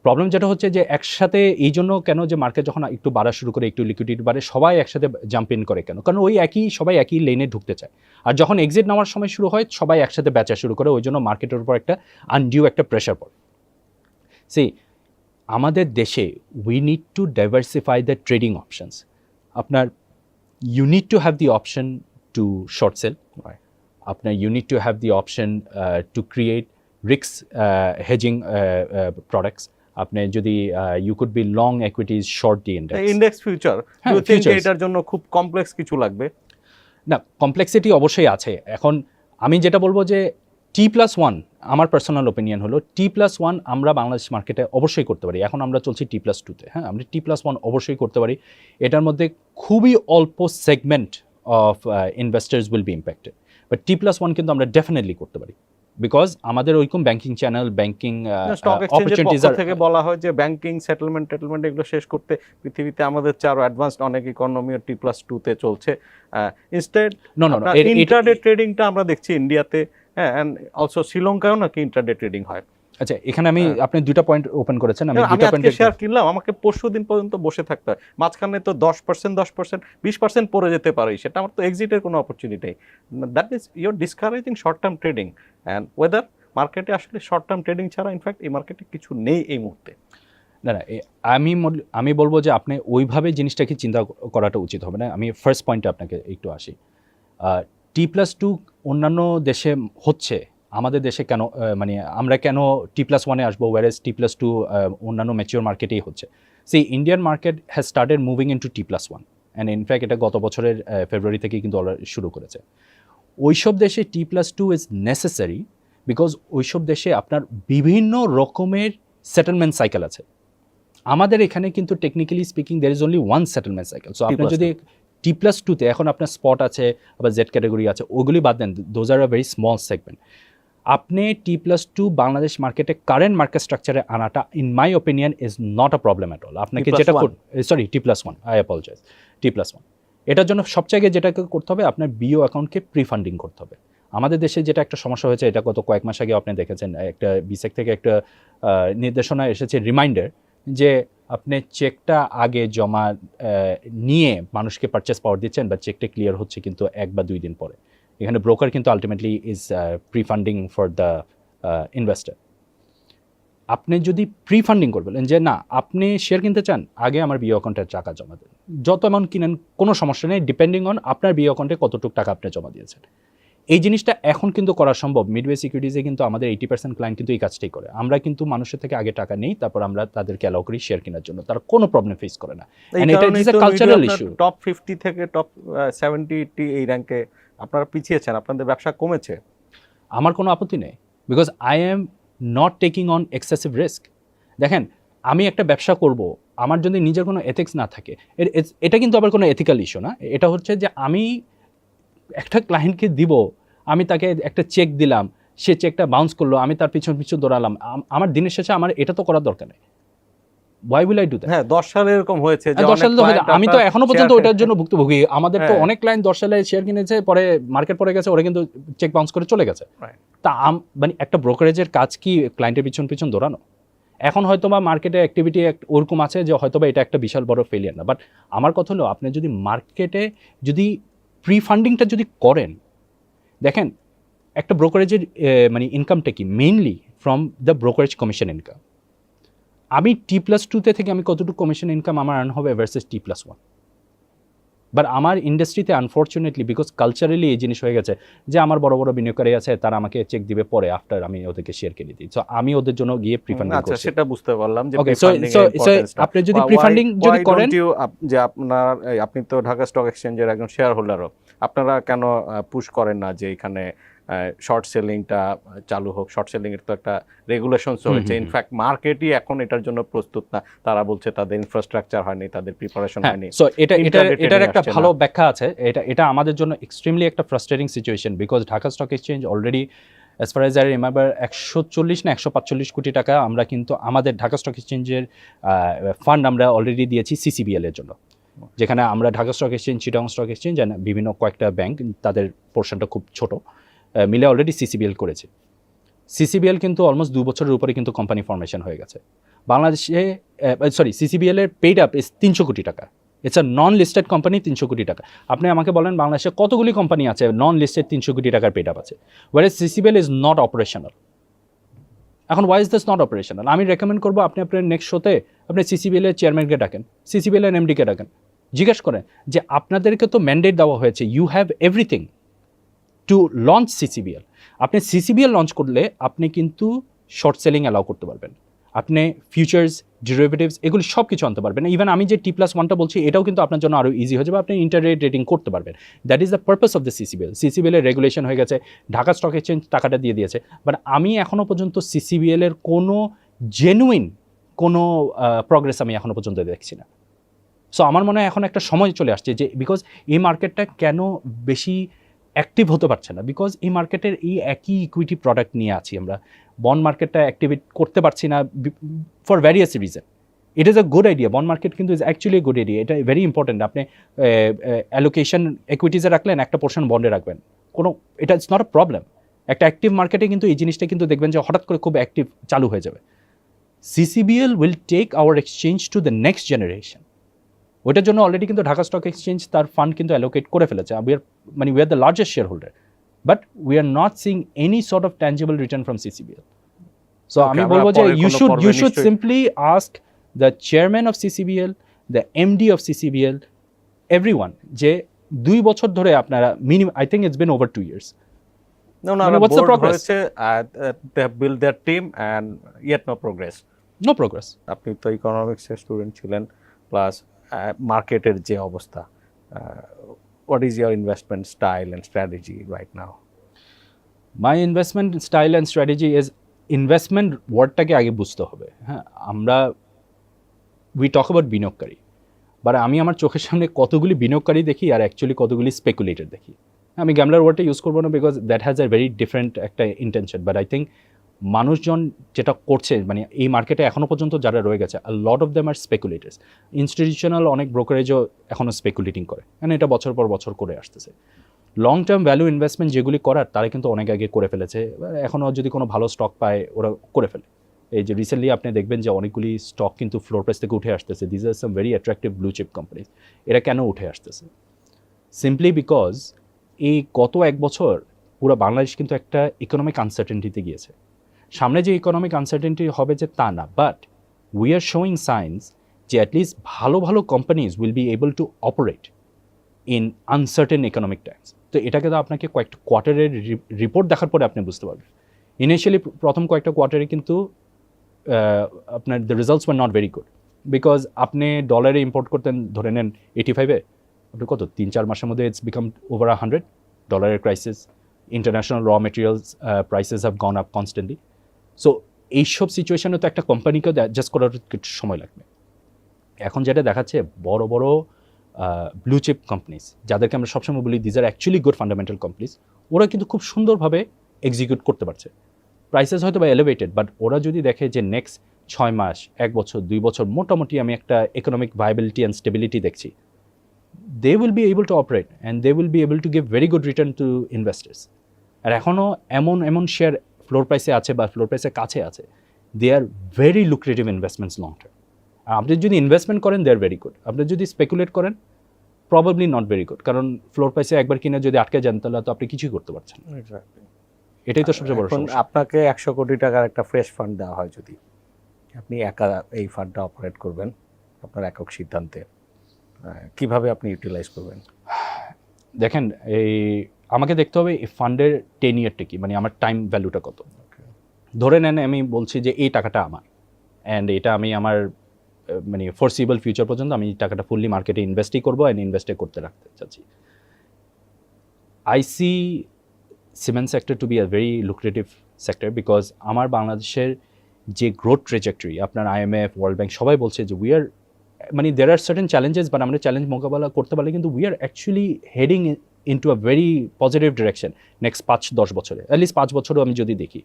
প্রবলেম যেটা হচ্ছে যে একসাথে এই জন্য কেন যে মার্কেট যখন একটু বাড়া শুরু করে, একটু লিকুইডিটি বাড়ে, সবাই একসাথে জাম্প ইন করে কেন? কারণ ওই সবাই একই লেনে ঢুকতে চায়। আর যখন এক্সিট নেওয়ার সময় শুরু হয় সবাই একসাথে বেচা শুরু করে, ওই জন্য মার্কেটের উপর একটা আনডিউ একটা প্রেশার পড়ে। আমাদের দেশে we need to diversify the trading options. আপনার you need to have the option to short sell, আপনার you need to have the option to create risk hedging products. আপনি যদি you could be long equities, short the index future, হ্যাঁ, এটার জন্য খুব complex কিছু লাগবে না? কমপ্লেক্সিটি অবশ্যই আছে। এখন আমি যেটা বলবো যে T+1, আমার পার্সোনাল ওপিনিয়ন হলো T+1 আমরা বাংলাদেশ মার্কেটে অবশ্যই করতে পারি। এখন আমরা চলছি T+2-তে। হ্যাঁ, আমরা T+1 অবশ্যই করতে পারি। এটার মধ্যে খুবই অল্প segment of investors will be impacted, but T+1 কিন্তু আমরা ডেফিনেটলি করতে পারি, বিকজ আমাদের ওইরকম ব্যাংকিং চ্যানেল, ব্যাংকিং স্টক এক্সচেঞ্জের থেকে বলা হয় যে ব্যাংকিং সেটেলমেন্ট এগুলো শেষ করতে পৃথিবীতে আমাদের আরো অ্যাডভান্সড অনেক ইকোনমি T+2-তে চলছে। ইনস্টেড ইন্ট্রাডে ট্রেডিংটা আমরা দেখছি ইন্ডিয়াতে, হ্যাঁ, এন্ড অলসো শ্রীলঙ্কায়ও নাকি ইন্ট্রাডে ট্রেডিং হয়। আচ্ছা, এখানে আমি আপনি দুটো পয়েন্ট ওপেন করেছেন, আমি দুটো পয়েন্ট শেয়ার কিনলাম, আমাকে পরশুদিন পর্যন্ত বসে থাকতে হয়, মাঝখানে তো 10%, 20% পড়ে যেতে পারে, সেটা আমার তো এক্সিটের কোনো অপরচুনিটি নেই। That is your discouraging short term trading, and weather মার্কেটে আসলে শর্ট টার্ম ট্রেডিং ছাড়া ইনফ্যাক্ট এই মার্কেটে কিছু নেই এই মুহূর্তে। না, আমি বলবো যে আপনি ওইভাবে জিনিসটাকে চিন্তা করাটা উচিত হবে না। আমি ফার্স্ট পয়েন্টে আপনাকে একটু আসি। T+2 অন্যান্য দেশে হচ্ছে, আমাদের দেশে কেন, মানে আমরা কেন T+1-এ আসবো, ওয়ারেজ T+2 অন্যান্য ম্যাচিওর মার্কেটেই হচ্ছে। Indian market has started moving into T+1, and in fact এটা গত বছরের ফেব্রুয়ারি থেকেই কিন্তু শুরু করেছে। ওইসব দেশে T+2 ইজ নেসেসারি, বিকজ ওইসব দেশে আপনার বিভিন্ন রকমের সেটেলমেন্ট সাইকেল আছে। আমাদের এখানে কিন্তু technically speaking there is only one settlement cycle. So আপনি যদি T+2-তে এখন আপনার স্পট আছে, আবার জেড ক্যাটাগরি আছে, ওগুলি বাদ দেন, those are a very small segment. আপনি T+2 বাংলাদেশ মার্কেটে কারেন্ট মার্কেট স্ট্রাকচারে আনাটা in my opinion is not a problem at all. আপনাকে যেটা T+1, আই অ্যাপোলজাইজ, T+1, এটার জন্য সবচেয়ে আগে যেটা করতে হবে, আপনার বিও অ্যাকাউন্টকে প্রি ফান্ডিং করতে হবে। আমাদের দেশে যেটা একটা সমস্যা হয়েছে, এটা গত কয়েক মাস আগে আপনি দেখেছেন, একটা বিসেক থেকে একটা নির্দেশনা এসেছে, রিমাইন্ডার, যে আপনি চেকটা আগে জমা নিয়ে মানুষকে পারচেস পাওয়ার দিচ্ছেন, বা চেকটা ক্লিয়ার হচ্ছে কিন্তু 1 বা 2 দিন পরে। এখানে ব্রোকার কিন্তু ultimately is pre funding for the investor. আপনি যদি প্রি ফান্ডিং করবেন যে না, আপনি শেয়ার কিনতে চান, আগে আমার বিও অ্যাকাউন্টে টাকা জমা দেন, যত অ্যামাউন্ট কিনেন কোনো সমস্যা নেই, ডিপেন্ডিং অন আপনার বিও অ্যাকাউন্টে কতটুকু টাকা আপনি জমা দিয়েছেন। এই জিনিসটা এখন কিন্তু করা সম্ভব। মিডওয়ে সিকিউরিটিজে কিন্তু আমাদের 80% ক্লায়েন্ট কিন্তু এই কাজটাই করে। আমরা কিন্তু মানুষের থেকে আগে টাকা নেই, তারপর আমরা তাদেরকে অ্যালাউ করি শেয়ার কেনার জন্য, তারা কোনো প্রবলেম ফেস করে না। এন্ড এটা is a cultural issue. Top 50 থেকে টপ 70 এই র্যাঙ্কে আপনারা পিছিয়েছেন, আপনাদের ব্যবসা কমেছে। আমার কোনো আপত্তি নেই, because I am not taking on excessive risk. দেখেন, আমি একটা ব্যবসা করব, আমার যদি নিজের কোনো এথিক্স না থাকে, এটা কিন্তু আবার কোনো এথিক্যাল ইস্যু না। এটা হচ্ছে যে আমি একটা ক্লায়েন্টকে দিব, আমি তাকে একটা চেক দিলাম, সে চেকটা বাউন্স করলো, আমি তার পিছন দৌড়ালাম, আমার দিনের শেষে আমার এটা তো করার দরকার নেই। Why will I do that? হ্যাঁ, 10 সালে এরকম হয়েছে যে 10 সালে আমি তো এখনো পর্যন্ত ওটার জন্য ভুক্তভোগী। আমাদের তো অনেক ক্লায়েন্ট 10 সালে শেয়ার কিনেছে, পরে মার্কেট পড়ে গেছে, ওরা কিন্তু চেক বাউন্স করে চলে গেছে। তা মানে একটা ব্রোকারেজের কাজ কি ক্লায়েন্টের পিছন দৌড়ানো? এখন হয়তো বা মার্কেটে অ্যাক্টিভিটি ওরকম আছে যে হয়তো বা এটা একটা বিশাল বড় ফেলিয়ার না, বাট আমার কথা হলো, আপনি যদি মার্কেটে যদি প্রি ফান্ডিংটা যদি করেন, দেখেন একটা ব্রোকারেজের মানে ইনকামটা কি, mainly from the brokerage commission income. আমি T+2-তে থেকে আমি কতটুকু কমিশন ইনকাম আমার আর্ন হবে ভার্সেস T+1। বাট আমার ইন্ডাস্ট্রিতে আনফর্চুনেটলি, বিকজ কালচারালি এই জিনিস হয়ে গেছে যে আমার বড় বড় বিনিয়োগকারী আছে, তারা আমাকে চেক দিবে পরে আফটার আমি ওদেরকে শেয়ার কিনে দিই। সো আমি ওদের জন্য গিয়ে প্রিফান্ডিং করছি। আচ্ছা, সেটা বুঝতে পারলাম যে আপনি যদি প্রিফান্ডিং যদি করেন, যে আপনি তো ঢাকা স্টক এক্সচেঞ্জের একজন শেয়ার হোল্ডারও, আপনারা কেন পুশ করেন না যে এখানে শর্ট সেলিংটা চালু হোক। শর্ট সেলিংয়ের তো একটা রেগুলেশনস হয়েছে, ইনফ্যাক্ট মার্কেটই এখন এটার জন্য প্রস্তুত না। তারা বলছে তাদের ইনফ্রাস্ট্রাকচার হয়নি, তাদের প্রিপারেশন হয়নি। সো এটার Intraday trading একটা আসছে ভালো না। ব্যাখ্যা আছে। এটা আমাদের জন্য এক্সট্রিমলি একটা frustrating situation, because Dhaka stock exchange already as far age I remember 140 না 145 কোটি টাকা আমরা কিন্তু আমাদের ঢাকা স্টক এক্সচেঞ্জের ফান্ড আমরা অলরেডি দিয়েছি সিসিবিএল এর জন্য, যেখানে আমরা Dhaka stock exchange, Chittagong stock exchange and বিভিন্ন কয়েকটা ব্যাংক, তাদের পোর্শনটা খুব ছোট, মিলে অলরেডি সিসিবিএল করেছে। সিসিবিএল কিন্তু অলমোস্ট 2 বছরের উপরে কিন্তু কোম্পানি ফরমেশন হয়ে গেছে বাংলাদেশে। সিসিবিএল এর পেইড আপ ইজ 300 কোটি টাকা। It's a non listed company, 300 কোটি টাকা। আপনি আমাকে বলেন বাংলাদেশে কতগুলি কোম্পানি আছে নন লিস্টেড 300 কোটি টাকার পেইড আপ আছে, where CCBL is not operational. এখন why is this not operational? আমি রেকমেন্ড করবো আপনি আপনার নেক্সট শোতে আপনি সিসিবিএল এর চেয়ারম্যানকে ডাকেন, সিসিবিএল এর এমডিকে ডাকেন, জিজ্ঞেস করেন যে আপনাদেরকে তো ম্যান্ডেট দেওয়া হয়েছে, you have everything to launch CCBL. আপনি সিসিবিএল লঞ্চ করলে আপনি কিন্তু শর্ট সেলিং অ্যালাউ করতে পারবেন, আপনি ফিউচার্স, ডেরিভেটিভস এগুলি সব কিছু আনতে পারবেন। ইভেন আমি যে T+1টা বলছি এটাও কিন্তু আপনার জন্য আরও ইজি হয়ে যাবে, আপনি ইন্টারডে ট্রেডিং করতে পারবেন। That is the purpose of the CCBL. CCBL এর রেগুলেশন হয়ে গেছে, ঢাকা স্টক এক্সচেঞ্জ টাকাটা দিয়ে দিয়েছে, বাট আমি এখনও পর্যন্ত সিসিবিএল এর কোনো জেনুইন কোনো প্রগ্রেস আমি এখনও পর্যন্ত দেখছি না। সো আমার মনে হয় এখন একটা সময় চলে আসছে যে বিকজ এই মার্কেটটা কেন বেশি অ্যাক্টিভ হতে পারছে না, বিকজ এই মার্কেটের এই একই ইকুইটি প্রোডাক্ট নিয়ে আছি আমরা, বন্ড মার্কেটটা অ্যাক্টিভেট করতে পারছি না for various reason. It is a good idea, bond market কিন্তু ইজ অ্যাকচুয়ালি গুড আইডিয়া, এটা ভেরি ইম্পর্টেন্ট। আপনি অ্যালোকেশন ইকুইটিসে রাখলেন, একটা পোর্শন বন্ডে রাখবেন, কোনো এটা ইটস নট আ প্রবলেম। একটা অ্যাক্টিভ মার্কেটে কিন্তু এই জিনিসটা কিন্তু দেখবেন যে হঠাৎ করে খুব অ্যাক্টিভ চালু হয়ে যাবে। CCBL will take our exchange to the next generation. ওইটার জন্য অলরেডি কিন্তু ঢাকা স্টক এক্সচেঞ্জ তার ফান্ড কিন্তু অ্যালোকেট করে ফেলেছে। We are the largest share holder, but we are not seeing any sort of tangible return from CCBL. So আমি বলবো যে you should simply ask the chairman of CCBL, the MD of CCBL, everyone, যে 2 বছর ধরে আপনারা minimum, I think it's been over 2 years. No, what's the progress? They have built their team and yet no progress. No progress. আপনি তো ইকোনমিক্সের student ছিলেন, plus মার্কেটের যে অবস্থা, what is your investment style and strategy right now? My investment style and strategy is, investment ওয়ার্ডটাকে আগে বুঝতে হবে। হ্যাঁ, আমরা উই টক অ্যাবাউট বিনিয়োগকারী, বাট আমি আমার চোখের সামনে কতগুলি বিনিয়োগকারী দেখি আর অ্যাকচুয়ালি কতগুলি স্পেকুলেটর দেখি। আমি গ্যামলার ওয়ার্ডটা ইউজ করবো না, because that has a very different একটা ইন্টেনশন, বাট আই থিঙ্ক মানুষজন যেটা করছে, মানে এই মার্কেটে এখনও পর্যন্ত যারা রয়ে গেছে, a lot of them are speculators. Institutional অনেক ব্রোকারেজও এখনও স্পেকুলেটিং করে, মানে এটা বছর পর বছর করে আসতেছে। লং টার্ম ভ্যালু ইনভেস্টমেন্ট যেগুলি করার, তারা কিন্তু অনেক আগে করে ফেলেছে, এখনও যদি কোনো ভালো স্টক পায় ওরা করে ফেলে। এই যে রিসেন্টলি আপনি দেখবেন যে অনেকগুলি স্টক কিন্তু ফ্লোর প্রাইস থেকে উঠে আসতেছে, these are some very attractive blue chip companies. এরা কেন উঠে আসতেছে? সিম্পলি বিকজ এই গত 1 বছর পুরো বাংলাদেশ কিন্তু একটা ইকোনমিক আনসার্টেনিটিতে গিয়েছে। সামনে যে ইকোনমিক আনসার্টেনিটি হবে যে তা না, but we R showing science যে অ্যাটলিস্ট ভালো ভালো companies will be able to operate in uncertain economic Times. তো এটাকে তো আপনাকে কয়েকটা কোয়ার্টারের রিপোর্ট দেখার পরে আপনি বুঝতে পারবেন। ইনিশিয়ালি প্রথম কয়েকটা কোয়ার্টারে কিন্তু আপনার the results were not very good, because আপনি ডলারে ইম্পোর্ট করতেন, ধরে নেন 85-এ, আপনি কত 3-4 মাসের মধ্যে ইটস বিকাম ওভার 100 ডলারের crisis. International raw materials prices have gone up constantly. So এইসব সিচুয়েশনে তো একটা কোম্পানিকেও অ্যাডজাস্ট করার কিছু সময় লাগবে। এখন যেটা দেখাচ্ছে, বড় বড় ব্লু চিপ কোম্পানিজ, যাদেরকে আমরা সবসময় বলি these are actually good fundamental companies, ওরা কিন্তু খুব সুন্দরভাবে এক্সিকিউট করতে পারছে। প্রাইসেস হয়তো বা এলিভেটেড, বাট ওরা যদি দেখে যে নেক্সট 6 মাস, 1 বছর, 2 বছর মোটামুটি আমি একটা ইকোনমিক ভায়াবিলিটি অ্যান্ড স্টেবিলিটি দেখছি, they will be able to operate and they will be able to give very good return to investors. আর এখনও এমন শেয়ার ফ্লোর প্রাইসে আছে বা ফ্লোর প্রাইসের কাছে আছে, they are very lucrative investments long term. আর আপনি যদি ইনভেস্টমেন্ট করেন, দে আর ভেরি গুড। আপনি যদি স্পেকুলেট করেন, প্রবাবলি নট ভেরি গুড, কারণ ফ্লোর প্রাইসে একবার কিনে যদি আটকে যান, তাহলে তো আপনি কিছুই করতে পারছেন। এটাই তো সবচেয়ে বড় সমস্যা। আপনাকে 100 কোটি টাকার একটা ফ্রেশ ফান্ড দেওয়া হয়, যদি আপনি একা এই ফান্ডটা অপারেট করবেন আপনার একক সিদ্ধান্তে, কিভাবে আপনি ইউটিলাইজ করবেন? দেখেন, এই আমাকে দেখতে হবে এই ফান্ডের 10 ইয়ারটা কি, মানে আমার টাইম ভ্যালুটা কত। ধরে নেন আমি বলছি যে এই টাকাটা আমার, অ্যান্ড এটা আমি আমার মানে ফরসিবল ফিউচার পর্যন্ত আমি টাকাটা ফুললি মার্কেটে ইনভেস্টই করবো অ্যান্ড ইনভেস্টে করতে রাখতে চাচ্ছি। I see cement sector to be a very lucrative sector, because আমার বাংলাদেশের যে গ্রোথ ট্রেজেক্টরি, আপনার IMF, ওয়ার্ল্ড ব্যাংক সবাই বলছে যে উই আর, মানে দের আর সার্টেন চ্যালেঞ্জেস, বাট আমরা চ্যালেঞ্জ মোকাবেলা করতে পারলে কিন্তু we are actually heading into a very positive direction next 5-10 বছরে, অ্যাটলিস্ট 5 বছরও আমি যদি দেখি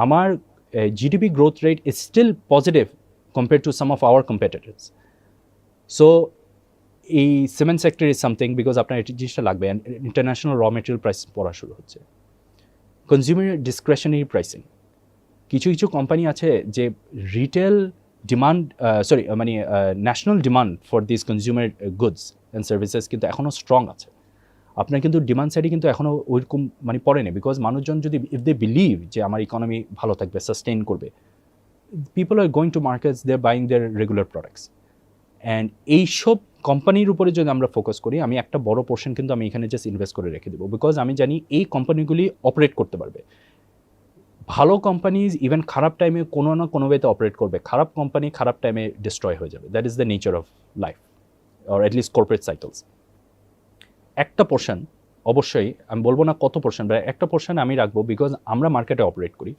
আমার GDP growth rate is still positive compare to some of our competitors. So এই cement sector is something, because আপনার এই জিনিসটা লাগবে। And international raw material price পড়া শুরু হচ্ছে, কনজিউমার ডিসক্রিশনারি প্রাইসিং। কিছু কিছু কোম্পানি আছে যে রিটেল ডিমান্ড, মানে national demand for this consumer goods and services কিন্তু এখনও স্ট্রং আছে। আপনার কিন্তু ডিমান্ড সাইডে কিন্তু এখনও ওইরকম মানে পড়ে নেই, বিকজ মানুষজন যদি ইফ দে বিলিভ যে আমার ইকোনমি ভালো থাকবে, সাস্টেইন করবে, people are going to markets, they are buying their regular products. And এইসব কোম্পানির উপরে যদি আমরা ফোকাস করি, আমি একটা বড় পোর্শন কিন্তু আমি এখানে জাস্ট ইনভেস্ট করে রেখে দেবো, বিকজ আমি জানি এই কোম্পানিগুলি অপারেট করতে পারবে। ভালো কোম্পানিজ ইভেন খারাপ টাইমে কোনো না কোনো ওয়েতে অপারেট করবে, খারাপ কোম্পানি খারাপ টাইমে ডিস্ট্রয় হয়ে যাবে। That is the nature of life, or at least corporate cycles. একটা পোর্শন অবশ্যই, আমি বলবো না কত পোর্শন, বা একটা পোর্শন আমি রাখবো, বিকজ আমরা মার্কেটে অপারেট করি,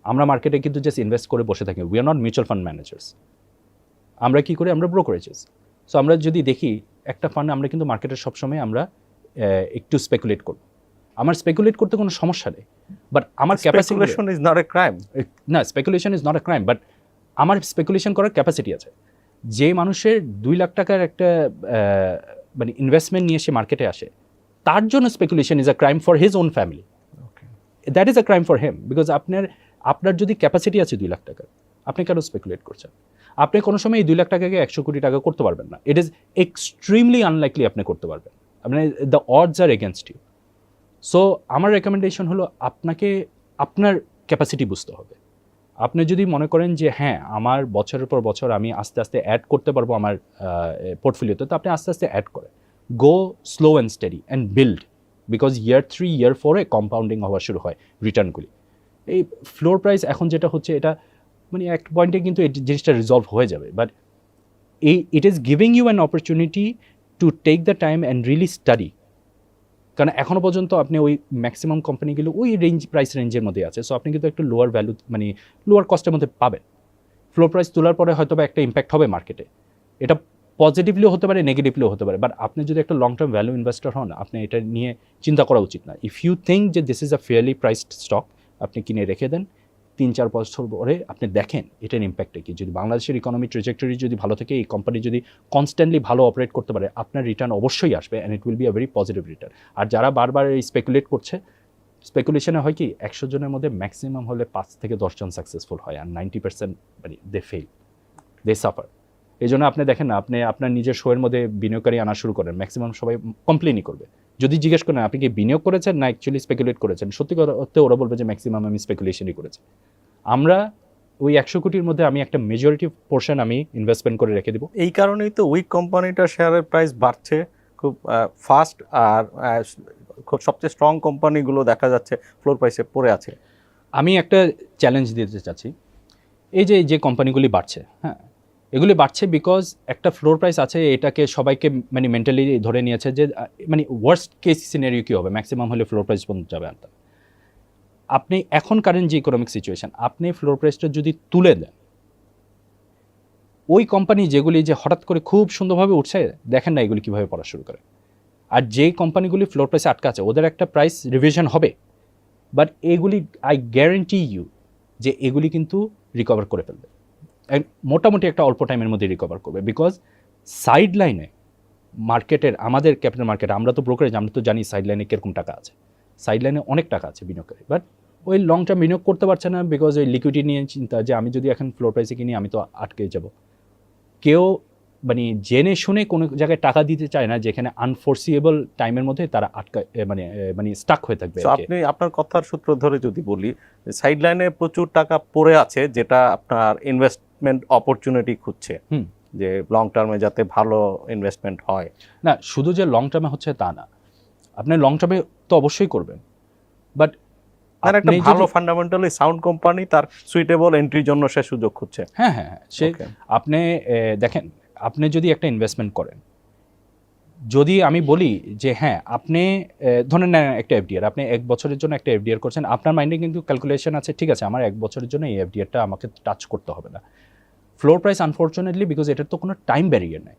আমরা মার্কেটে কিন্তু জাস্ট ইনভেস্ট করে বসে থাকি। We are not mutual fund managers. আমরা কী করি, আমরা ব্রোকারেজেস। সো আমরা যদি দেখি একটা ফান্ড, আমরা কিন্তু মার্কেটের সবসময় আমরা একটু স্পেকুলেট করব। আমার স্পেকুলেট করতে কোনো সমস্যা নেই, বাট আমার speculation is not a crime. না, speculation is not a crime, but আমার স্পেকুলেশন করার ক্যাপাসিটি আছে। যে মানুষের 2 লাখ টাকার একটা মানে ইনভেস্টমেন্ট নিয়ে সে মার্কেটে আসে, তার জন্য speculation is a crime for his own family. That is a crime for hem, because আপনার যদি ক্যাপাসিটি আছে 2 লাখ টাকার, আপনি কেন স্পেকুলেট করছেন? আপনি কোনো সময় এই 2 লাখ টাকাকে 100 কোটি টাকা করতে পারবেন না। ইট ইজ এক্সট্রিমলি আনলাইকলি আপনি করতে পারবেন, মানে the odds are against you. So আমার রেকমেন্ডেশন হলো আপনাকে আপনার ক্যাপাসিটি বুঝতে হবে। আপনি যদি মনে করেন যে হ্যাঁ, আমার বছরের পর বছর আমি আস্তে আস্তে অ্যাড করতে পারবো আমার পোর্টফোলিওতে, তো আপনি আস্তে আস্তে অ্যাড করেন। গো slow and steady and build, because year 3 year 4 compounding হওয়া শুরু হয় রিটার্নগুলি। এই ফ্লোর প্রাইস এখন যেটা হচ্ছে, এটা মানে এক পয়েন্টে কিন্তু এই জিনিসটা রিজলভ হয়ে যাবে, but it is giving you an opportunity to take the time and really study. কারণ এখনও পর্যন্ত আপনি ওই ম্যাক্সিমাম কোম্পানিগুলো ওই প্রাইস রেঞ্জের মধ্যে আছে, সো আপনি কিন্তু একটু লোয়ার ভ্যালু, মানে লোয়ার কস্টের মধ্যে পাবেন। ফ্লোর প্রাইস তোলার পরে হয়তো বা একটা ইম্প্যাক্ট হবে মার্কেটে, এটা পজিটিভলিও হতে পারে, নেগেটিভলিও হতে পারে, বাট আপনি যদি একটা লং টার্ম ভ্যালু ইনভেস্টর হন, আপনি এটা নিয়ে চিন্তা করা উচিত না। ইফ ইউ থিঙ্ক যে this is a fairly priced stock, আপনি কিনে রেখে দেন। 3-4 বছর পরে আপনি দেখেন এটার ইম্প্যাক্টটা কি। যদি বাংলাদেশের ইকোনমি ট্রেজেক্টরি যদি ভালো থাকে, এই কোম্পানি যদি কনস্ট্যান্টলি ভালো অপারেট করতে পারে, আপনার রিটার্ন অবশ্যই আসবে, and it will be a very positive return. আর যারা বারবার এই স্পেকুলেট করছে, স্পেকুলেশনে হয় কি, 100 জনের মধ্যে ম্যাক্সিমাম হলে 5 থেকে 10 জন সাকসেসফুল হয়, আর 90% মানে দে ফেল, দে সাফার। এই জন্য আপনি দেখেন না, আপনি আপনার নিজের শোয়ের মধ্যে বিনিয়োগকারী আনা শুরু করেন, ম্যাক্সিমাম সবাই কমপ্লেনই করবে। যদি জিজ্ঞেস করেন আপনি কি বিনিয়োগ করেছেন না অ্যাকচুয়ালি স্পেকুলেট করেছেন, সত্যি কথা ওরা বলবে যে ম্যাক্সিমাম আমি স্পেকুলেশনই করেছি। আমরা ওই 100 কোটির মধ্যে আমি একটা মেজরিটি পোর্শন আমি ইনভেস্টমেন্ট করে রেখে দেবো। এই কারণেই তো ওই কোম্পানিটার শেয়ারের প্রাইস বাড়ছে খুব ফাস্ট, আর খুব সবচেয়ে স্ট্রং কোম্পানিগুলো দেখা যাচ্ছে ফ্লোর প্রাইসে পড়ে আছে। আমি একটা চ্যালেঞ্জ দিতে চাচ্ছি, এই যে কোম্পানিগুলি বাড়ছে, হ্যাঁ, এগুলি বাড়ছে বিকজ একটা ফ্লোর প্রাইস আছে, এটাকে সবাইকে মানে মেন্টালি ধরে নিয়েছে যে মানে ওয়ার্স্ট কেস সিনারিও কী হবে, ম্যাক্সিমাম হলে ফ্লোর প্রাইস পর্যন্ত যাবে। আর আপনি এখন কারেন্ট যে ইকোনমিক সিচুয়েশন, আপনি ফ্লোর প্রাইসটা যদি তুলে দেন, ওই কোম্পানি যেগুলি যে হঠাৎ করে খুব সুন্দরভাবে উঠছে, দেখেন না এগুলি কীভাবে পড়া শুরু করে। আর যেই কোম্পানিগুলি ফ্লোর প্রাইসে আটকা আছে, ওদের একটা প্রাইস রিভিশন হবে, বাট এগুলি আই গ্যারেন্টি ইউ যে এগুলি কিন্তু রিকভার করে ফেলবে, মোটামুটি একটা অল্প টাইমের মধ্যে রিকভার করবে। বিকজ সাইড লাইনে মার্কেটের, আমাদের ক্যাপিটাল মার্কেট, আমরা তো ব্রোকারেজ, আমরা তো জানি সাইড লাইনে কীরকম টাকা আছে। সাইড লাইনে অনেক টাকা আছে বিনিয়োগকারী, বাট ওই লং টার্ম বিনিয়োগ করতে পারছে না, বিকজ ওই লিকুইডিটি নিয়ে চিন্তা যে আমি যদি এখন ফ্লোর প্রাইসে কিনি আমি তো আটকে যাব। কেউ মানে জেনে শুনে কোনো জায়গায় টাকা দিতে চায় না যেখানে আনফোর্সিয়েবল টাইমের মধ্যে তারা মানে স্টাক হয়ে থাকবে। আপনি আপনার কথার সূত্র ধরে যদি বলি, সাইড লাইনে প্রচুর টাকা পড়ে আছে, যেটা আপনার ইনভেস্টমেন্ট অপরচুনিটি খুঁজছে, যে লং টার্মে যাতে ভালো ইনভেস্টমেন্ট হয়। না, শুধু যে লং টার্মে হচ্ছে তা না, আপনি লং টার্মে তো অবশ্যই করবেন, বাট একটা ভালো ফান্ডামেন্টালি সাউন্ড কোম্পানি তার সুইটেবল এন্ট্রির জন্য সে সুযোগ খুঁজছে। হ্যাঁ, সে আপনি দেখেন, আপনি যদি একটা ইনভেস্টমেন্ট করেন, যদি আমি বলি যে হ্যাঁ আপনি ধরে নেন একটা এফডিআর, আপনি 1 বছরের জন্য একটা এফডিআর করছেন, আপনার মাইন্ডে কিন্তু ক্যালকুলেশন আছে, ঠিক আছে আমার 1 বছরের জন্য এই এফডিআরটা আমাকে টাচ করতে হবে না। ফ্লোর প্রাইস আনফর্চুনেটলি, বিকজ এটার তো কোনো টাইম ব্যারিয়ার নাই।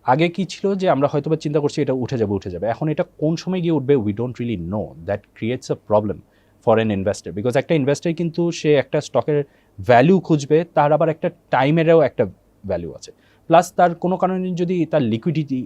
আগে কি ছিল যে আমরা হয়তো বা চিন্তা করছি এটা উঠে যাবে, এখন এটা কোন সময় গিয়ে উঠবে we don't really know. That creates a problem for an investor, because একটা ইনভেস্টার কিন্তু সে একটা স্টকের ভ্যালু খুঁজবে, তার আবার একটা টাইমেরও একটা ভ্যালু আছে, প্লাস তার কোনো কারণে যদি তার লিকুইডিটি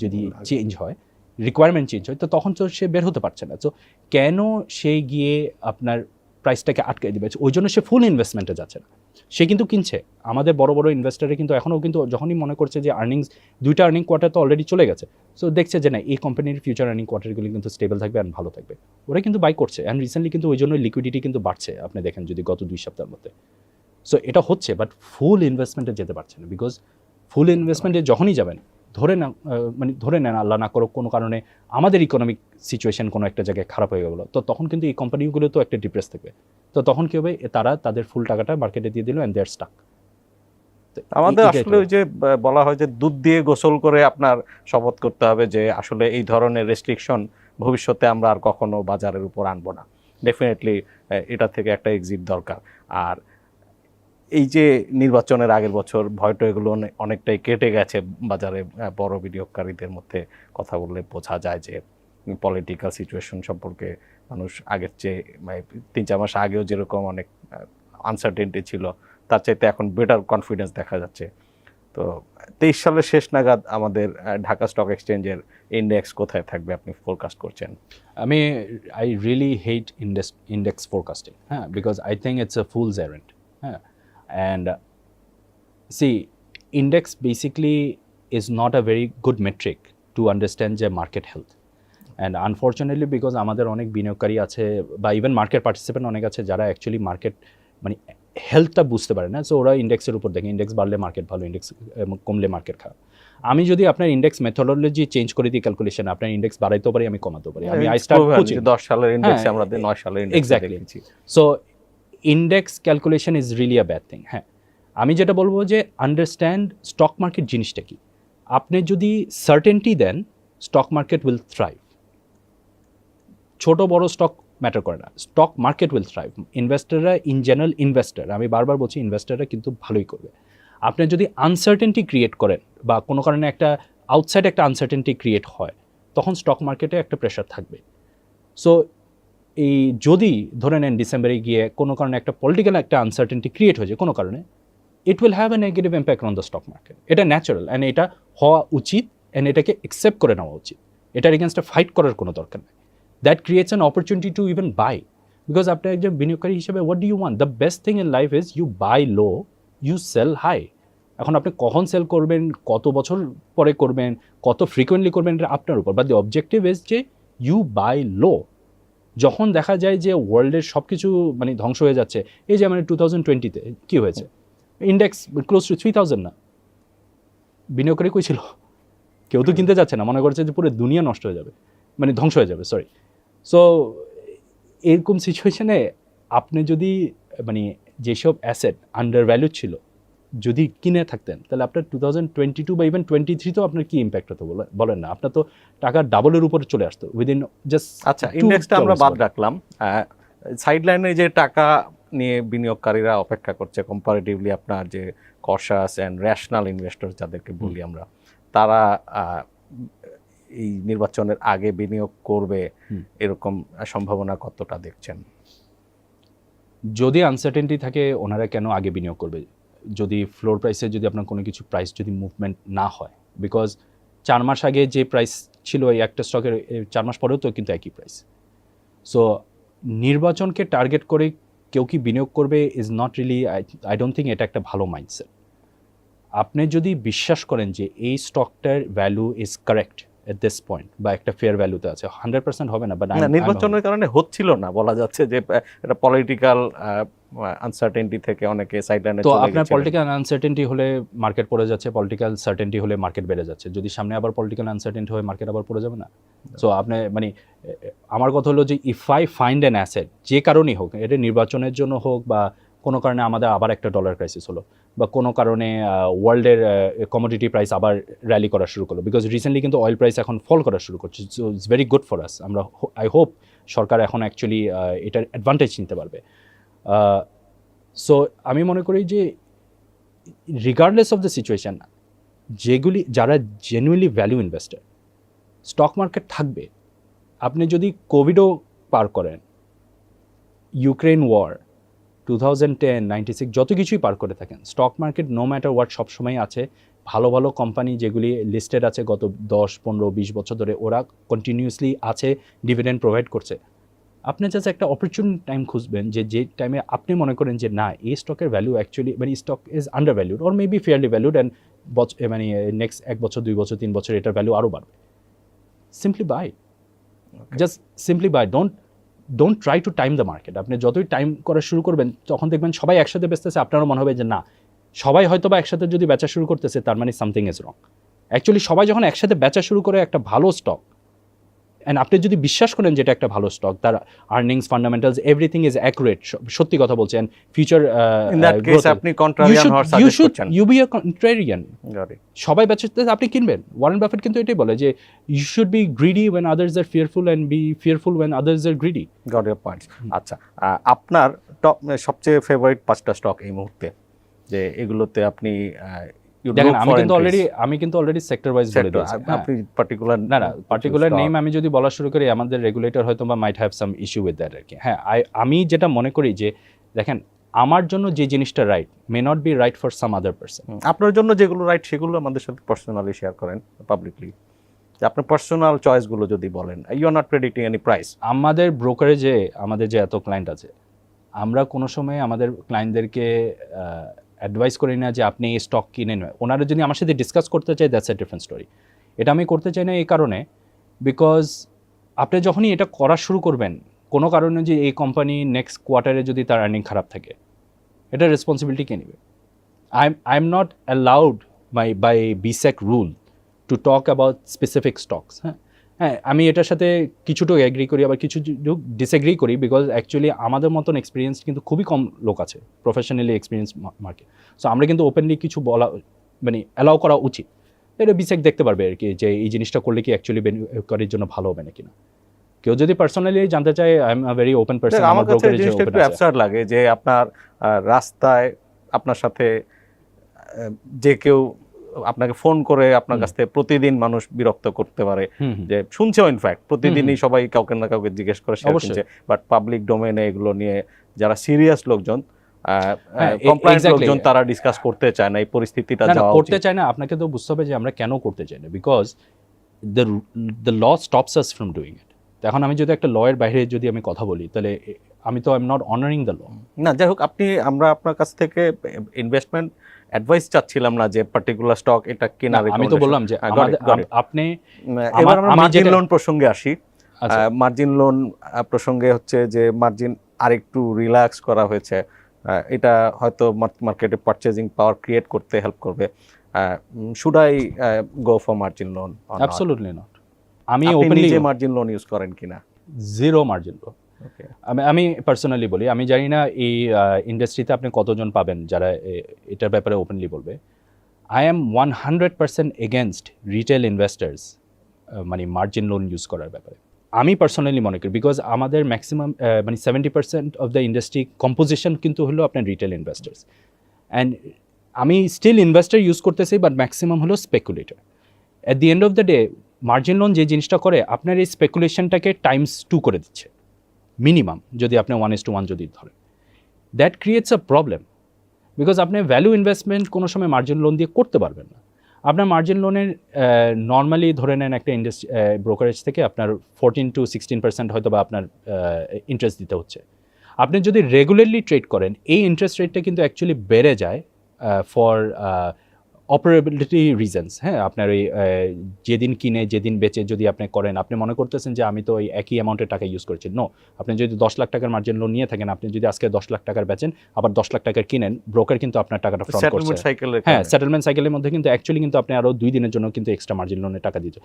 যদি চেঞ্জ হয়, রিকোয়ারমেন্ট চেঞ্জ হয়, তো তখন তো সে বের হতে পারছে না। তো কেন সে গিয়ে আপনার প্রাইসটাকে আটকে দিবে, ওই জন্য সে ফুল ইনভেস্টমেন্টে যাচ্ছে না, সে কিন্তু কিনছে। আমাদের বড় বড় ইনভেস্টারে কিন্তু এখনও কিন্তু যখনই মনে করছে যে আর্নিংস, 2টা আর্নিং কোয়ার্টার তো অলরেডি চলে গেছে, সো দেখছে যে না এই কোম্পানির ফিউচার আর্নিং কোয়ার্টারগুলি কিন্তু স্টেবল থাকবে আর ভালো থাকবে, ওরা কিন্তু বাই করছে। অ্যান্ড রিসেন্টলি কিন্তু ওই জন্য লিকুইডিটি কিন্তু বাড়ছে, আপনি দেখেন যদি গত 2 সপ্তাহের মধ্যে। সো এটা হচ্ছে, বাট ফুল ইনভেস্টমেন্টে যেতে পারছে না, বিকজ ফুল ইনভেস্টমেন্টে যখনই যাবেন, ধরে নেন আল্লাহ না করো কোনো কারণে আমাদের ইকোনমিক সিচুয়েশন কোনো একটা জায়গায় খারাপ হয়ে গেলো, তো তখন কিন্তু এই কোম্পানিগুলো তো একটা ডিপ্রেস থাকবে, তো তখন কী হবে, তারা তাদের ফুল টাকাটা মার্কেটে দিয়ে দিল অ্যান্ড দেয়ার স্টাক। আমাদের আসলে ওই যে বলা হয় যে দুধ দিয়ে গোসল করে আপনার শপথ করতে হবে যে আসলে এই ধরনের রেস্ট্রিকশন ভবিষ্যতে আমরা আর কখনো বাজারের উপর আনবো না। ডেফিনেটলি এটা থেকে একটা এক্সিট দরকার। আর এই যে নির্বাচনের আগের বছর ভয়টা এগুলো অনেকটাই কেটে গেছে বাজারে। বড় বিনিয়োগকারীদের মধ্যে কথা বললে বোঝা যায় যে পলিটিক্যাল সিচুয়েশন সম্পর্কে মানুষ আগের চেয়ে 3-4 মাস আগেও যেরকম অনেক আনসার্টেনটি ছিল, তার চাইতে এখন বেটার কনফিডেন্স দেখা যাচ্ছে। তো 23 সালের শেষ নাগাদ আমাদের ঢাকা স্টক এক্সচেঞ্জের ইন্ডেক্স কোথায় থাকবে আপনি ফোরকাস্ট করছেন? আমি I really hate index forecasting, হ্যাঁ, because I think it's a fool's errand, হ্যাঁ। And see, index basically is not a very good metric to understand যে market health. And unfortunately because আমাদের অনেক বিনিয়োগকারী আছে বা ইভেন মার্কেট পার্টিসিপেন্ট অনেক আছে যারা অ্যাকচুয়ালি মার্কেট মানে হেলথটা বুঝতে পারে না, সো ওরা ইন্ডেক্সের উপর দেখে ইন্ডেক্স বাড়লে মার্কেট ভালো, ইন্ডেক্স কমলে মার্কেট খারাপ। আমি যদি আপনার ইন্ডেক্স মেথোডোলজি চেঞ্জ করে দিই ক্যালকুলেশন, আপনার ইন্ডেক্স বাড়াইতে পারি, আমি কমাতে পারি। আমি আই স্টার্ট কোচিং 10 সালের ইন্ডেক্সে আমরা 9 সালের index exactly. So index calculation is really a bad thing. হ্যাঁ, আমি যেটা বলবো যে আন্ডারস্ট্যান্ড স্টক মার্কেট জিনিসটা কি। আপনি যদি সার্টেনটি দেন, স্টক মার্কেট উইল থ্রাইভ। ছোট বড় স্টক ম্যাটার করে না, স্টক মার্কেট উইল থ্রাইভ। ইনভেস্টাররা ইন জেনারেল, আমি বারবার বলছি ইনভেস্টাররা কিন্তু ভালোই করবে। আপনি যদি আনসার্টেনটি ক্রিয়েট করেন বা কোনো কারণে একটা আউটসাইড একটা আনসার্টেনটি ক্রিয়েট হয়, তখন স্টক মার্কেটে একটা প্রেশার থাকবে। সো এই যদি ধরে নেন ডিসেম্বরে গিয়ে কোনো কারণে একটা পলিটিক্যাল একটা আনসার্টেনটি ক্রিয়েট হয়েছে কোনো কারণে, it will have a negative impact on the stock market. এটা ন্যাচারাল অ্যান্ড এটা হওয়া উচিত, অ্যান্ড এটাকে অ্যাকসেপ্ট করে নেওয়া উচিত। এটার এগেনস্টে ফাইট করার কোনো দরকার নেই। That creates an opportunity to even buy, because আপনি একজন বিনিয়োগকারী হিসেবে what do you want? The best thing in life is you buy low, you sell high. এখন আপনি কখন সেল করবেন, কত বছর পরে করবেন, কত ফ্রিকোয়েন্টলি করবেন, এটা আপনার উপর, বাট দ্য অবজেক্টিভ ইজ যে ইউ বাই লো। যখন দেখা যায় যে ওয়ার্ল্ডের সব কিছু মানে ধ্বংস হয়ে যাচ্ছে, এই যে মানে 2020-তে কী হয়েছে, ইন্ডেক্স ক্লোজ টু 3000 না, বিনিয়োগকারী কই ছিল? কেউ তো কিনতে যাচ্ছে না, মনে করছে যে পুরো দুনিয়া নষ্ট হয়ে যাবে, মানে ধ্বংস হয়ে যাবে, সরি। সো এরকম সিচুয়েশনে আপনি যদি মানে যেসব অ্যাসেট আন্ডার ভ্যালু ছিল যদি কিনে থাকতেন, তাহলে আপনার 2022 বা ইভেন 23 তো আপনার কি ইম্প্যাক্ট হতো বলেন না? আপনার তো টাকা ডাবলের উপরে চলে আসতো উইদিন জাস্ট। আচ্ছা, ইন্ডেক্সটা আমরা বাদ রাখলাম। সাইডলাইনে যে টাকা নিয়ে বিনিয়োগকারীরা অপেক্ষা করছে, কম্পারেটিভলি আপনার যে কশাস অ্যান্ড র্যাশনাল ইনভেস্টর যাদেরকে বলি আমরা, তারা এই নির্বাচনের আগে বিনিয়োগ করবে এরকম সম্ভাবনা কতটা দেখছেন? যদি আনসার্টেনটি থাকে, ওনারা কেন আগে বিনিয়োগ করবে? যদি ফ্লোর প্রাইসে যদি আপনার কোনো কিছু প্রাইস যদি মুভমেন্ট না হয়, বিকজ 4 মাস আগে যে প্রাইস ছিল এই একটা স্টকের, 4 মাস পরেও তো কিন্তু একই প্রাইস। সো নির্বাচনকে টার্গেট করে কেউ কি বিনিয়োগ করবে is not really, I don't think এটা একটা ভালো মাইন্ডসেট। আপনি যদি বিশ্বাস করেন যে এই স্টকটার value is correct at this point বা একটা ফেয়ার ভ্যালুতে আছে, 100% হবে না, বাট নির্বাচনের কারণে হচ্ছিল না, বলা যাচ্ছে যে এটা পলিটিক্যাল আনসার্টেনটি থেকে অনেকে সাইডলাইনে তো চলে গেছে। আপনার পলিটিক্যাল আনসার্টেনটি হলে মার্কেট পড়ে যাচ্ছে, পলিটিক্যাল সার্টেনটি হলে মার্কেট বেড়ে যাচ্ছে। যদি সামনে আবার পলিটিক্যাল আনসার্টেনটি হয়ে মার্কেট আবার পড়ে যাবে না? সো আপনি মানে আমার কথা হলো যে if I find an asset, যে কারণেই হোক, এটা নির্বাচনের জন্য হোক বা কোনো কারণে আমাদের আবার একটা ডলার ক্রাইসিস হলো, বা কোনো কারণে ওয়ার্ল্ডের কমোডিটি প্রাইস আবার র্যালি করা শুরু করলো, বিকজ রিসেন্টলি কিন্তু অয়েল প্রাইস এখন ফল করা শুরু করছে। So it's very good for us. আমরা আই হোপ সরকার এখন অ্যাকচুয়ালি এটার অ্যাডভান্টেজ নিতে পারবে। সো আমি মনে করি যে রিগার্ডলেস অফ দ্য সিচুয়েশান, যারা genuinely value investor, stock market থাকবে। আপনি যদি কোভিডও পার করেন, ইউক্রেন ওয়ার, 2010, 96 যত কিছুই পার করে থাকেন, stock market no matter what সবসময় আছে। ভালো ভালো কোম্পানি যেগুলি লিস্টেড আছে গত 10, 15, 20 বছর ধরে, ওরা কন্টিনিউয়াসলি আছে, ডিভিডেন্ড প্রোভাইড করছে। আপনি জাস্ট একটা অপরচুন টাইম খুঁজবেন যে টাইমে আপনি মনে করেন যে না, এই স্টকের ভ্যালু অ্যাকচুয়ালি মানে stock is under valued or maybe fairly valued, and মানে নেক্সট 1 বছর 2 বছর 3 বছর এটার ভ্যালু আরও বাড়বে। Simply buy, just simply buy, don't try to time the market. আপনি যতই টাইম করা শুরু করবেন, তখন দেখবেন সবাই একসাথে বেচতেছে, আপনারও মনে হবে যে না, সবাই হয়তো বা একসাথে যদি বেচা শুরু করতেছে, তার মানে সামথিং ইজ রং। অ্যাকচুয়ালি সবাই যখন একসাথে বেচা শুরু করে একটা ভালো স্টক, অ্যান্ড আপনি যদি বিশ্বাস করেন যে এটা একটা ভালো স্টক, তার earnings, fundamentals, everything is accurate, সত্যি কথা বলছেন, ফিউচার ইন দ্যাট কেস আপনি কন্ট্রারিয়ান হওয়ার সাজেস্ট করছেন। You be a contrarian. সবাই বেচতে আপনি কিনবেন। ওয়ারেন বাফেট কিন্তু এটাই বলে যে you should be greedy when others are fearful, and be fearful when others are greedy. Got your point. আচ্ছা, আপনার টপ সবচেয়ে ফেভারিট 5টা স্টক এই মুহূর্তে, যে এগুলোতে আপনি দেখেন, আমি কিন্তু অলরেডি সেক্টর ওয়াইজ বলে দিয়েছি। আপনি পার্টিকুলার পার্টিকুলার নেম আমি যদি বলা শুরু করি, আমাদের রেগুলেটর হয়তো বা might have some issue with that আর কি। হ্যাঁ, আমি যেটা মনে করি যে দেখেন, আমার জন্য যে জিনিসটা right may not be right for some other person. আপনার জন্য যেগুলো রাইট সেগুলো আমাদের সাথে পার্সোনালি শেয়ার করেন পাবলিকলি, আপনার পার্সোনাল চয়েসগুলো যদি বলেন। You are not predicting any price. আমাদের ব্রোকারেজে আমাদের যে এত ক্লায়েন্ট আছে, আমরা কোনো সময় আমাদের ক্লায়েন্টদেরকে অ্যাডভাইস করি না যে আপনি এই স্টক কিনে নেন। ওনারা যদি আমার সাথে ডিসকাস করতে চায়, দ্যাটস এ ডিফারেন্ট স্টোরি। এটা আমি করতে চাই না এই কারণে, বিকজ আপনি যখনই এটা করা শুরু করবেন, কোনো কারণে যে এই কোম্পানি নেক্সট কোয়ার্টারে যদি তার আর্নিং খারাপ থাকে, এটার রেসপন্সিবিলিটি কে নেবে? I am not allowed by BSEC rule to talk about specific stocks. হ্যাঁ, আমি এটার সাথে কিছুটা এগ্রি করি, আবার কিছু ডিসএগ্রি করি, বিকজ অ্যাকচুয়ালি আমাদের মতন এক্সপিরিয়েন্স কিন্তু খুবই কম লোক আছে, প্রফেশনালি এক্সপিরিয়েন্স মার্কেট। সো আমরা কিন্তু ওপেনলি কিছু বলা মানে অ্যালাউ করা উচিত। এটা বিসেক দেখতে পারবে আর কি, যে এই জিনিসটা করলে কি অ্যাকচুয়ালি বেনিফিটের জন্য ভালো হবে নাকি না। কেউ যদি পার্সোনালি জানতে চায়, I am a very open person. আমার কাছে জিনিসটা একটু অ্যাবসার্ড লাগে যে আপনার রাস্তায় আপনার সাথে যে কেউ আপনাকে ফোন করে আপনার কাছ থেকে প্রতিদিন মানুষ বিরক্ত করতে পারে, যে শুনছেও ইনফ্যাক্ট প্রতিদিনই সবাই কাউকে না কাউকে জিজ্ঞেস করে শুনছে। বাট পাবলিক ডোমেনে এগুলো নিয়ে যারা সিরিয়াস লোকজন, কমপ্লায়েন্ট লোকজন, তারা ডিসকাস করতে চায় না এই পরিস্থিতিটা যাওয়া করতে চায় না। আপনাকে তো বুঝতে হবে যে আমরা কেন করতে চাই না, because the law stops us from doing it. এখন আমি যদি একটা লয়ের বাইরে যদি আমি কথা বলি, তাহলে আমি তো I am not honouring the law. না, যাই হোক, আমরা আপনার কাছ থেকে ইনভেস্টমেন্ট অ্যাডভাইস চাচ্ছিলাম না যে পার্টিকুলার স্টক এটা কেনার। আমি তো বললাম যে আপনি, এবার আমরা মার্জিন লোন প্রসঙ্গে আসি। মার্জিন লোন প্রসঙ্গে হচ্ছে যে মার্জিন আরেকটু রিল্যাক্স করা হয়েছে, এটা হয়তো মার্কেটে পারচেজিং পাওয়ার ক্রিয়েট করতে হেল্প করবে। Should I go for margin loan? Absolutely not. আমি ওপেনলি যে মার্জিন লোন ইউজ করেন কিনা? Zero margin loan. আমি পার্সোনালি বলি, আমি জানি না এই ইন্ডাস্ট্রিতে আপনি কতজন পাবেন যারা এটার ব্যাপারে ওপেনলি বলবে। I am 100% against retail investors মানে মার্জিন লোন ইউজ করার ব্যাপারে। আমি পার্সোনালি মনে করি, বিকজ আমাদের ম্যাক্সিমাম মানে 70% অফ দ্য ইন্ডাস্ট্রি কম্পোজিশন কিন্তু হলো আপনার রিটেল ইনভেস্টার্স, অ্যান্ড আমি স্টিল ইনভেস্টার ইউজ করতেছি, বাট ম্যাক্সিমাম হলো speculator. At the end of the day margin loan যে জিনিসটা করে, আপনার এই স্পেকুলেশনটাকে ×2 করে দিচ্ছে মিনিমাম, যদি আপনি 1:1 যদি ধরেন। That creates a problem, because আপনি ভ্যালু ইনভেস্টমেন্ট কোনো সময় মার্জিন লোন দিয়ে করতে পারবেন না। আপনার মার্জিন লোনের নর্মালি ধরে নেন একটা ইন্ডাস্ট্রি ব্রোকারেজ থেকে আপনার 14 to 16% হয়তো বা আপনার ইন্টারেস্ট দিতে হচ্ছে। আপনি যদি রেগুলারলি ট্রেড করেন, এই ইন্টারেস্ট রেটটা কিন্তু অ্যাকচুয়ালি বেড়ে যায় ফর অপারেবিলিটি রিজনস। হ্যাঁ, আপনার ওই যেদিন কিনে যেদিন বেচে যদি আপনি করেন, আপনি মনে করতেছেন যে আমি তো ওই একই অ্যামাউন্টের টাকা ইউজ করছি। নো, আপনি যদি 10 লাখ টাকার মার্জিন লোন নিয়ে থাকেন, আপনি যদি আজকে 10 লাখ টাকার বেচেন, আবার 10 লাখ টাকার কিনেন, ব্রোকার কিন্তু আপনার টাকাটা ফ্রন্ট করছে। হ্যাঁ, সেটেলমেন্ট সাইকেলের মধ্যে কিন্তু অ্যাকচুয়ালি কিন্তু আপনি আরও 2 দিনের জন্য কিন্তু এক্সট্রা মার্জিন লোনের টাকা দিচ্ছে।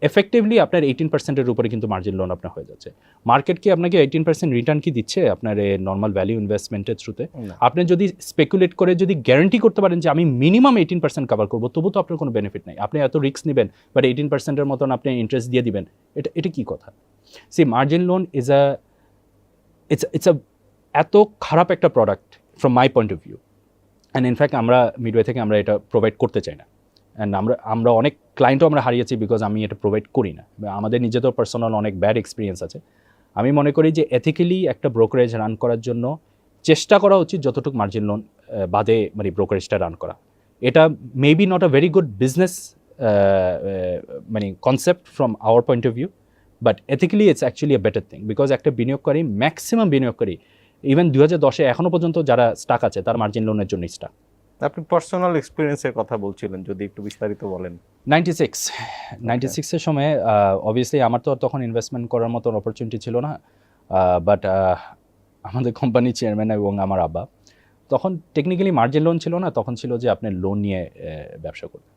এফেক্টিভলি আপনার 18%-এর উপরে কিন্তু মার্জিন লোন আপনার হয়ে যাচ্ছে। মার্কেট কি আপনাকে 18% রিটার্ন কি দিচ্ছে আপনার এই নর্মাল ভ্যালু ইনভেস্টমেন্টের থ্রুতে? না। আপনি যদি স্পেকুলেট করে যদি গ্যারান্টি করতে পারেন যে আমি মিনিমাম 18% কভার করবো, তবু তো আপনার কোনো বেনিফিট নাই। আপনি এত রিস্ক নেবেন বাট 18%-এর মতন আপনি ইন্টারেস্ট দিয়ে দিবেন, এটা কি কথা? See margin loan is it's এত খারাপ একটা product from my point of view. And in fact আমরা মিডওয়ে থেকে আমরা এটা প্রোভাইড করতে চাই না। অ্যান্ড আমরা অনেক ক্লায়েন্টও আমরা হারিয়েছি বিকজ আমি এটা প্রোভাইড করি না। আমাদের নিজেদের পার্সোনাল অনেক ব্যাড এক্সপিরিয়েন্স আছে। আমি মনে করি যে এথিক্যালি একটা ব্রোকারেজ রান করার জন্য চেষ্টা করা উচিত যতটুকু মার্জিন লোন বাদে মানে ব্রোকারেজটা রান করা। এটা maybe not a very good business মানে concept from our point of view, but ethically it's actually a better thing because একটা বিনিয়োগকারী ম্যাক্সিমাম বিনিয়োগকারী ইভেন 2010-এ এখনও পর্যন্ত যারা স্টাক আছে তার মার্জিন লোনের জন্য স্টাক। আপনি পার্সোনাল এক্সপিরিয়েন্সের কথা বলছিলেন, যদি একটু বিস্তারিত বলেন। 96-এর সময় অবভিয়াসলি আমার তো আর তখন ইনভেস্টমেন্ট করার মতো অপরচুনিটি ছিল না, বাট আমাদের কোম্পানির চেয়ারম্যান এবং আমার আব্বা তখন টেকনিক্যালি মার্জিন লোন ছিল না, তখন ছিল যে আপনি লোন নিয়ে ব্যবসা করবেন।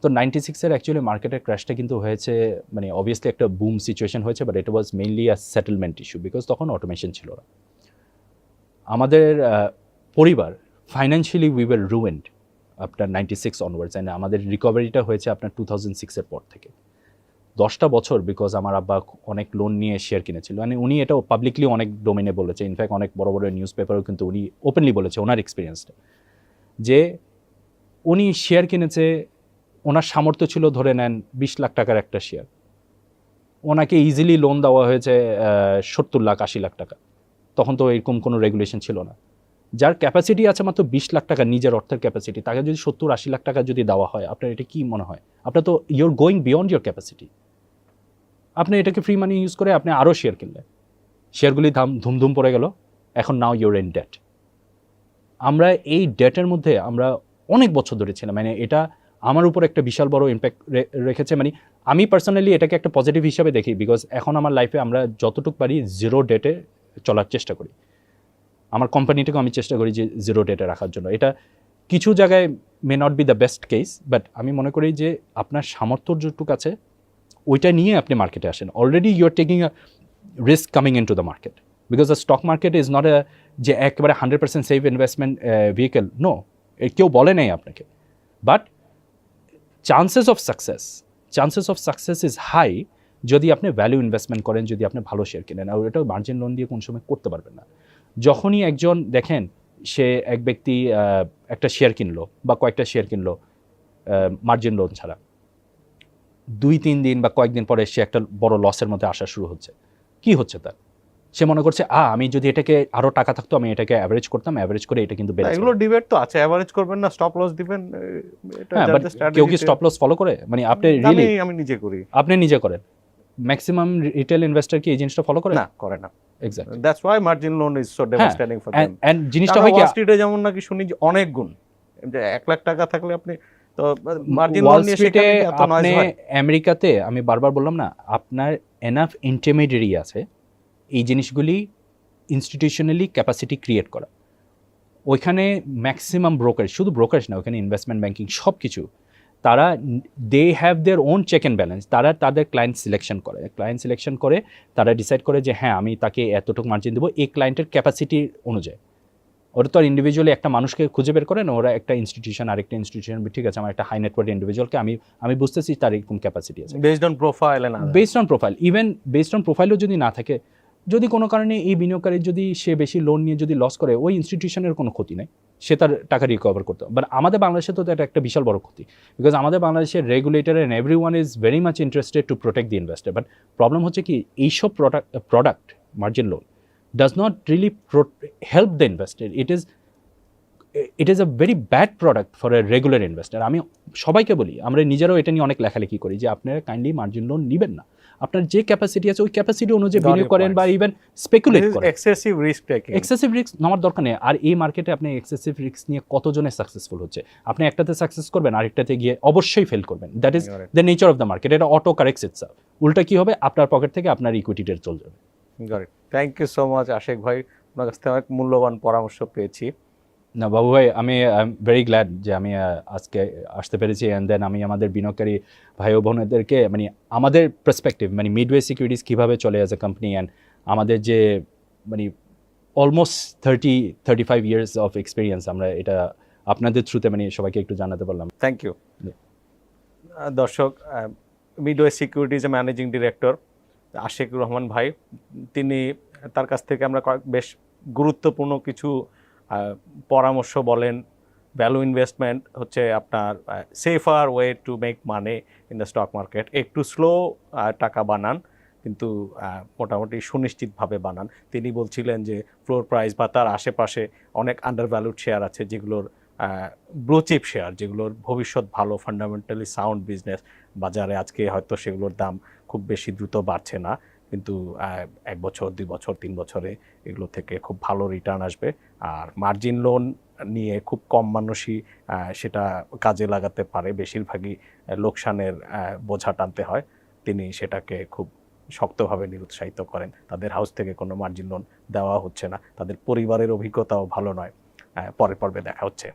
তো 96-এর অ্যাকচুয়ালি মার্কেটের ক্র্যাশটা কিন্তু হয়েছে, মানে অবভিয়াসলি একটা বুম সিচুয়েশন হয়েছে, but it was mainly a settlement issue because তখন অটোমেশন ছিল না। আমাদের পরিবার ফাইন্যান্সিয়ালি উই ওয়ার রুইন্ড আপনার 96 অনওয়ার্ডস, অ্যান্ড আমাদের রিকভারিটা হয়েছে আপনার 2006-এর পর থেকে 10টা বছর, বিকজ আমার আব্বা অনেক লোন নিয়ে শেয়ার কিনেছিল। মানে উনি এটাও পাবলিকলি অনেক ডোমেনে বলেছে, ইনফ্যাক্ট অনেক বড় বড় নিউজ পেপারও কিন্তু উনি ওপেনলি বলেছে ওনার এক্সপিরিয়েন্সটা, যে উনি শেয়ার কিনেছে, ওনার সামর্থ্য ছিল ধরে নেন 20 লাখ টাকার একটা শেয়ার, ওনাকে ইজিলি লোন দেওয়া হয়েছে 70 লাখ 80 লাখ টাকা। তখন তো এরকম কোনো রেগুলেশন ছিল না। যার ক্যাপাসিটি আছে মাত্র 20 লাখ টাকা নিজের অর্থের ক্যাপাসিটি, তাকে যদি 70-80 লাখ টাকা যদি দেওয়া হয়, আপনার এটা কি মনে হয়? আপনার তো your going beyond your capacity. আপনি এটাকে ফ্রি মানি ইউজ করে আপনি আরও শেয়ার কিনলেন, শেয়ারগুলি ধুমধুম পড়ে গেল, এখন নাও ইউর ইন ডেট। আমরা এই ডেটের মধ্যে আমরা অনেক বছর ধরে ছিলাম, মানে এটা আমার উপর একটা বিশাল বড় ইম্প্যাক্ট রেখেছে। মানে আমি পার্সোনালি এটাকে একটা পজিটিভ হিসাবে দেখি বিকজ এখন আমার লাইফে আমরা যতটুকু পারি জিরো ডেটে চলার চেষ্টা করি। আমার কোম্পানিটাকে আমি চেষ্টা করি যে জিরো ডেটে রাখার জন্য। এটা কিছু জায়গায় মে not B the best case, but আমি মনে করি যে আপনার সামর্থ্য যেটুকু আছে ওইটা নিয়ে আপনি মার্কেটে আসেন। Already you are taking a risk coming into the market because the stock market is not a যে একেবারে 100% সেফ ইনভেস্টমেন্ট ভেহিকেল, নো, কেউ বলে নেই আপনাকে। But chances of success is high যদি আপনি ভ্যালু ইনভেস্টমেন্ট করেন, যদি আপনি ভালো শেয়ার কেনেন। আর ওটা মার্জিন লোন দিয়ে কোন সময় করতে পারবেন না। যখনই একজন দেখেন সে এক ব্যক্তি একটা শেয়ার কিনলো বা কয়েকটা শেয়ার কিনলো মার্জিন লোন ছাড়া, 2-3 দিন বা কয়েকদিন পরে সে একটা বড় লসের মধ্যে আসা শুরু হচ্ছে। কি হচ্ছে তার? সে মনে করছে আমি যদি এটাকে আরও টাকা থাকতো আমি এটাকে অ্যাভারেজ করতাম, অ্যাভারেজ করে এটা কিন্তু বেড়ে এগুলো ডিবেট তো আছে, অ্যাভারেজ করবেন না স্টপ লস দিবেন, এটা হ্যাঁ, বাট কেউ কি স্টপ লস ফলো করে? মানে আপনি রিয়েলি আমি নিজে করি। আপনি নিজে করেন? ম্যাক্সিমাম রিটেল ইনভেস্টর কি এই জিনিসটা ফলো করে? না, করে না। Exactly, that's why margin loan is so devastating for them. And জিনিসটা হয় কি ওয়াল স্ট্রিটে যেমন নাকি শুনি যে অনেক গুণ, যে 1 লাখ টাকা থাকলে আপনি তো মার্জিন লোন ওয়াল নিয়ে স্ট্রিটে সেখানে এত নয়েজ আপনি হয়। আমেরিকাতে আমি বারবার বললাম না, আপনার এনাফ ইন্টারমিডিয়ারি আছে এই জিনিসগুলি ইনস্টিটিউশনালি ক্যাপাসিটি ক্রিয়েট করা। ওইখানে ম্যাক্সিমাম ব্রোকারেজ, শুধু ব্রোকারেজ না, ওইখানে ইনভেস্টমেন্ট ব্যাংকিং সব কিছু, তারা they have their own check and balance. তারা তাদের ক্লায়েন্ট সিলেকশন করে তারা ডিসাইড করে যে হ্যাঁ আমি তাকে এতটুকু মার্জিন দেবো এই ক্লায়েন্টের ক্যাপাসিটি অনুযায়ী। ওরা তো আর ইন্ডিভিজুয়ালি একটা মানুষকে খুঁজে বের করে না, ওরা একটা ইনস্টিটিউশন আরেকটা ইনস্টিটিউশন, ঠিক আছে আমার একটা হাই নেটওয়ার্থ ইন্ডিভিজুয়ালকে আমি বুঝতেছি তার এরকম ক্যাপাসিটি আছে, based on profile and based on profile. Even based on প্রোফাইলও যদি না থাকে, যদি কোনো কারণে এই বিনিয়োগকারী যদি সে বেশি লোন নিয়ে যদি লস করে, ওই ইনস্টিটিউশনের কোনো ক্ষতি নেই, সে তার টাকা রিকভার করতে হবে। বাট আমাদের বাংলাদেশে তো এটা একটা বিশাল বড় ক্ষতি বিকজ আমাদের বাংলাদেশের regulator and every one is very much interested to protect the investor. But problem হচ্ছে কি এইসব product margin loan does not really help the investor. It is a very bad product for a regular investor. আমি সবাইকে বলি, আমরা নিজেরাও এটা নিয়ে অনেক লেখালেখি করি যে আপনারা কাইন্ডলি মার্জিন লোন নেবেন না, আপনার যে ক্যাপাসিটি আছে ওই ক্যাপাসিটি অনুযায়ী বিনিয়োগ করেন বা ইভেন স্পেকুলেট করেন। Excessive risk taking, excessive risk নেওয়ার দরকার নেই। আর এই মার্কেটে আপনি এক্সেসিভ রিস্ক নিয়ে কতজনে সাকসেসফুল হচ্ছে? আপনি একটাতে সাকসেস করবেন, আরেকটাতে গিয়ে অবশ্যই ফেল করবেন। That is the nature of the market. এটা অটো কারেক্টস ইটসেলফ। উল্টা কি হবে, আপনার পকেট থেকে আপনার ইকুইটিটা চলে যাবে। Thank you so much Ashik ভাই, আপনার কাছ থেকে অনেক মূল্যবান পরামর্শ পেয়েছি। না বাবু ভাই, আমি ভেরি গ্ল্যাড যে আমি আজকে আসতে পেরেছি, অ্যান্ড দেন আমি আমাদের বিনিয়োগকারী ভাই ও বোনেদেরকে মানে আমাদের পার্সপেক্টিভ মানে মিডওয়ে সিকিউরিটিজ কীভাবে চলে অ্যাজ এ কোম্পানি, অ্যান্ড আমাদের যে মানে অলমোস্ট 35 ইয়ার্স অফ এক্সপিরিয়েন্স, আমরা এটা আপনাদের থ্রুতে মানে সবাইকে একটু জানাতে পারলাম। Thank you. জি। দর্শক, মিডওয়ে সিকিউরিটিজের ম্যানেজিং ডিরেক্টর আশিকুর রহমান ভাই, তিনি তার কাছ থেকে আমরা বেশ গুরুত্বপূর্ণ কিছু পরামর্শ বলেন, ভ্যালু ইনভেস্টমেন্ট হচ্ছে আপনার safer way to make money in the stock market, একটু স্লো টাকা বানান কিন্তু মোটামুটি সুনিশ্চিতভাবে বানান। তিনি বলছিলেন যে ফ্লোর প্রাইস বা তার আশেপাশে অনেক আন্ডার ভ্যালুড শেয়ার আছে যেগুলোর ব্লু চিপ শেয়ার, যেগুলোর ভবিষ্যৎ ভালো, ফান্ডামেন্টালি সাউন্ড বিজনেস, বাজারে আজকে হয়তো সেগুলোর দাম খুব বেশি দ্রুত বাড়ছে না, কিন্তু 1 বছর 2 বছর 3 বছরে এগুলো থেকে খুব ভালো রিটার্ন আসবে। আর মার্জিন লোন নিয়ে খুব কম মানুষই সেটা কাজে লাগাতে পারে, বেশিরভাগই লোকসানের বোঝা টানতে হয়। তিনি সেটাকে খুব শক্তভাবে নিরুৎসাহিত করেন। তাদের হাউস থেকে কোনো মার্জিন লোন দেওয়া হচ্ছে না, তাদের পরিবারের অভিজ্ঞতাও ভালো নয়। পরের পর্বে দেখা হচ্ছে।